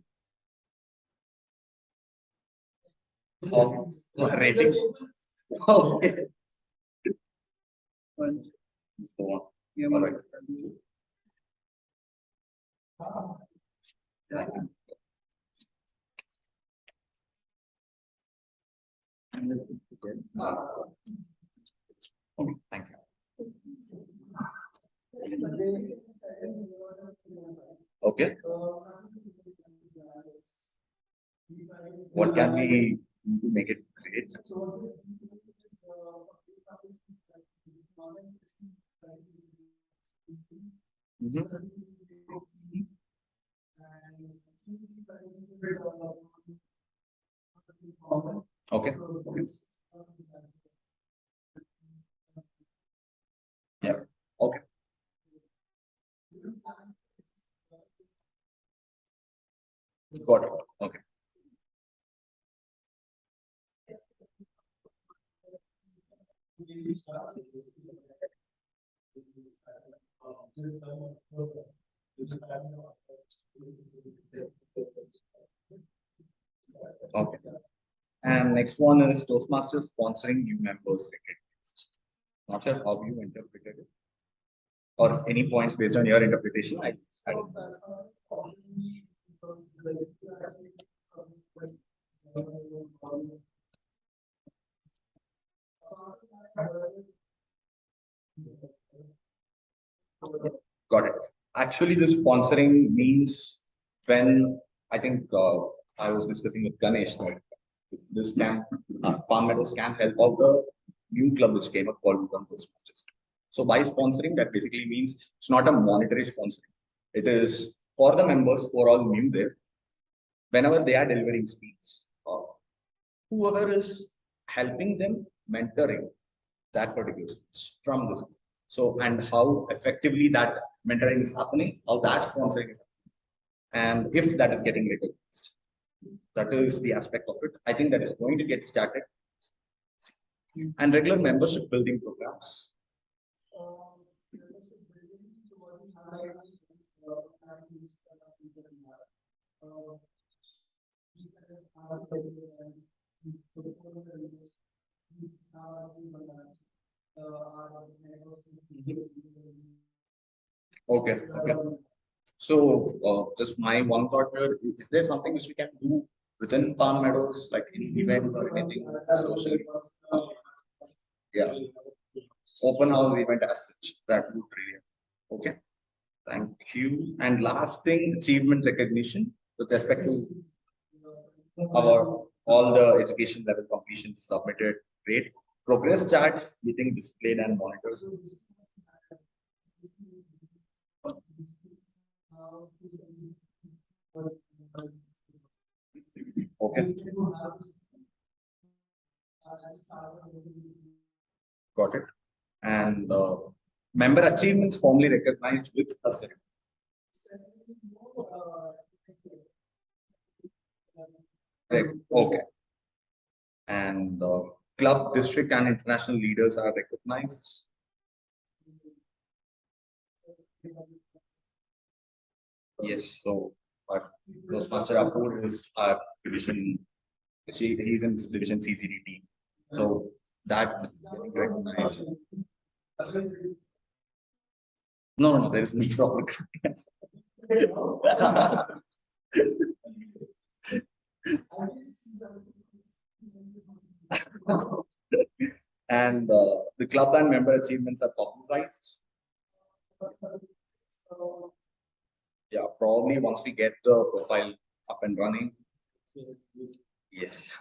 Speaker 8: Oh, rating. Okay. Let's go on. All right. Yeah. Okay, thank you. Okay. What can we do to make it great? Okay. Yeah. Okay. Got it. Okay. Okay. And next one is Toastmasters sponsoring new members. Not sure how you interpreted it, or any points based on your interpretation. I got it. Actually, the sponsoring means when I think I was discussing with Ganesh that this can Palm Meadows can help out the new club which came up called Toastmasters. So by sponsoring, that basically means it's not a monetary sponsoring. It is for the members who are all new there. Whenever they are delivering speech, whoever is helping them, mentoring that particular speech from this. So, and how effectively that mentoring is happening, how that sponsoring is happening, and if that is getting recognized. That is the aspect of it. I think that is going to get started. And regular membership building programs. Okay. Okay. So, just my one thought here: is there something which we can do within Palm Meadows, like any event or anything social? Yeah, open house event as such. That would really. Okay. Thank you. And last thing, achievement recognition with respect to our all the education level completions submitted. Great. Progress charts getting displayed and monitored. Okay. Got it. And member achievements formally recognized with a certificate. Okay. And club, district, and international leaders are recognized. Yes, so Toastmaster Apur is our division. He's in division CGDT. So that recognized. No, there is no proper. and the club and member achievements are publicized. Yeah, probably once we get the profile up and running. Yes.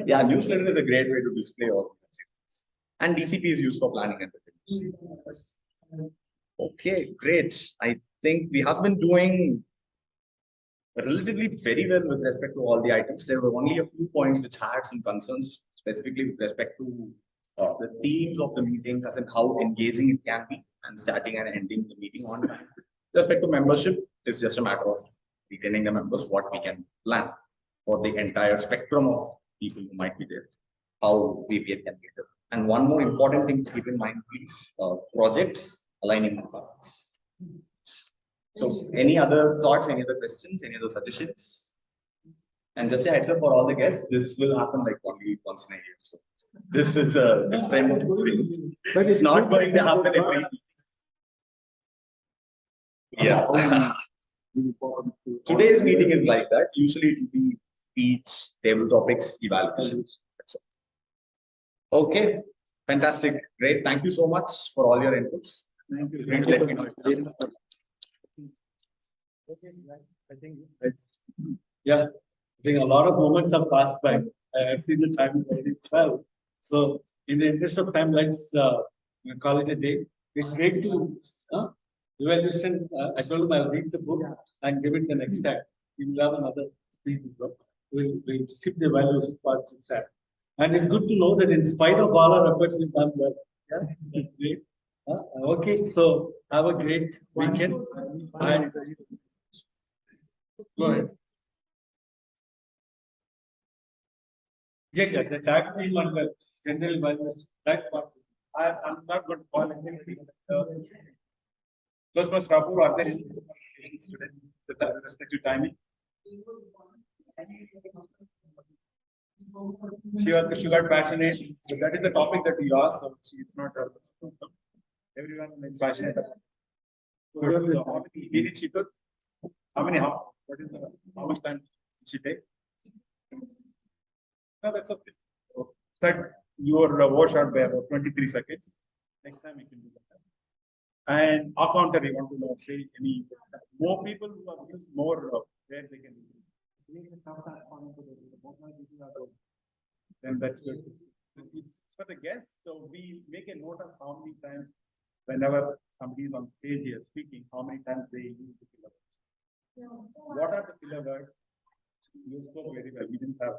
Speaker 8: Yeah, newsletter is a great way to display all the achievements. And DCP is used for planning and reviews. Okay, great. I think we have been doing relatively very well with respect to all the items. There were only a few points which had some concerns, specifically with respect to the themes of the meetings, as in how engaging it can be, and starting and ending the meeting on time. With respect to membership, it's just a matter of retaining the members, what we can plan for the entire spectrum of people who might be there, how VPN can be there. And one more important thing to keep in mind, please, projects aligning with targets. So any other thoughts, any other questions, any other suggestions? And just a heads up for all the guests, this will happen like only once in a year. So this is a different thing. But it's not going to happen every week. Yeah. Today's meeting is like that. Usually it will be speech, table topics, evaluation. Okay. Fantastic. Great. Thank you so much for all your inputs.
Speaker 2: Thank you.
Speaker 8: Please let me know.
Speaker 2: Okay, I think yeah, I think a lot of moments have passed by. I've seen the time very well. So in the interest of time, let's call it a day. It's great to evaluation. I told him I'll read the book and give it the next time. We will have another speech book. We'll skip the evaluation part this time. And it's good to know that in spite of all our efforts, we've done well. Yeah, that's great. Okay, so have a great weekend. And go ahead. Yeah, the tag team and the general evaluation, that part. I'm not going to call anything. Toastmasters Rapu, are there any students with respect to timing? She got passionate. That is the topic that we asked. So it's not everyone is passionate. Good. So how many minutes she took? How many? How much time did she take? No, that's okay. Cut your wash out by about 23 seconds. Next time we can do that. And our counter, we want to know, say any more people who are used more where they can do. Then that's good. It's for the guests, so we make a note of how many times, whenever somebody is on stage here speaking, how many times they use the filler words. What are the filler words? You spoke very well. We didn't have.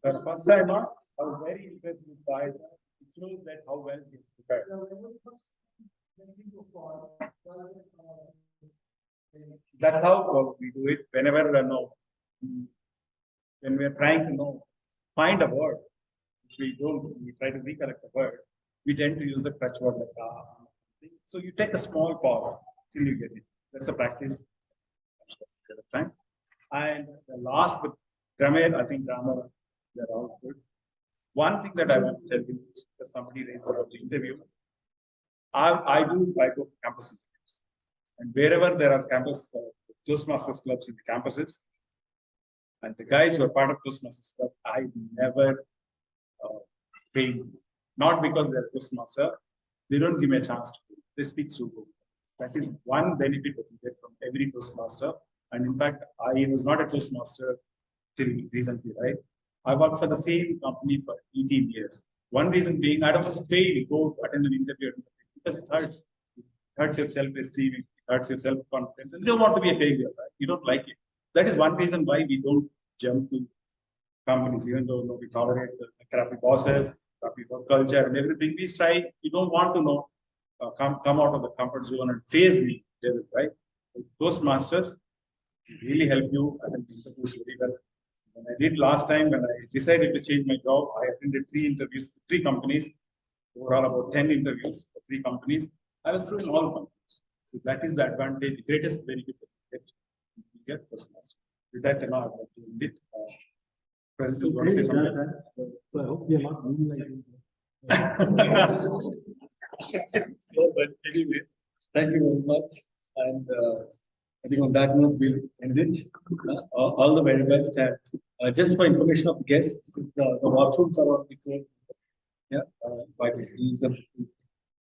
Speaker 2: The first time on, I was very impressed with guys. It shows that how well he prepared. That's how we do it. Whenever when we are trying to find a word, we try to recollect the word. We tend to use the crutch word like so you take a small pause till you get it. That's a practice. Time. And the last, but grammar, I think grammar, they're all good. One thing that I want to tell you, because somebody raised about the interview, I go campus interviews, and wherever there are campus Toastmasters clubs in the campuses, and the guys who are part of Toastmasters club, I never fail. Not because they're Toastmaster, they don't give me a chance to. They speak so good. That is one benefit that we get from every Toastmaster. And in fact, I was not a Toastmaster till recently, right? I worked for the same company for 18 years. One reason being, I don't want to fail, go attend an interview because it hurts. It hurts your self-esteem, it hurts your self-confidence. And you don't want to be a failure, right? You don't like it. That is one reason why we don't jump to companies, even though we tolerate the crappy bosses, crappy work culture and everything. We try, we don't want to come out of the comfort zone and face the devil, right? Toastmasters really help you attend interviews very well. When I did last time, when I decided to change my job, I attended 3 interviews, 3 companies, overall about 10 interviews for 3 companies. I was through in all companies. So that is the advantage, the greatest benefit that you get Toastmasters. With that, I would like to end it. President, want to say something? So I hope we are not moving like
Speaker 8: No, but anyway, thank you very much. And I think on that note, we'll end it. All the very best. And just for information of guests, the washrooms are on the floor.
Speaker 2: Yeah, invite you to use them.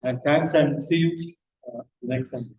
Speaker 2: And thanks and see you next Sunday.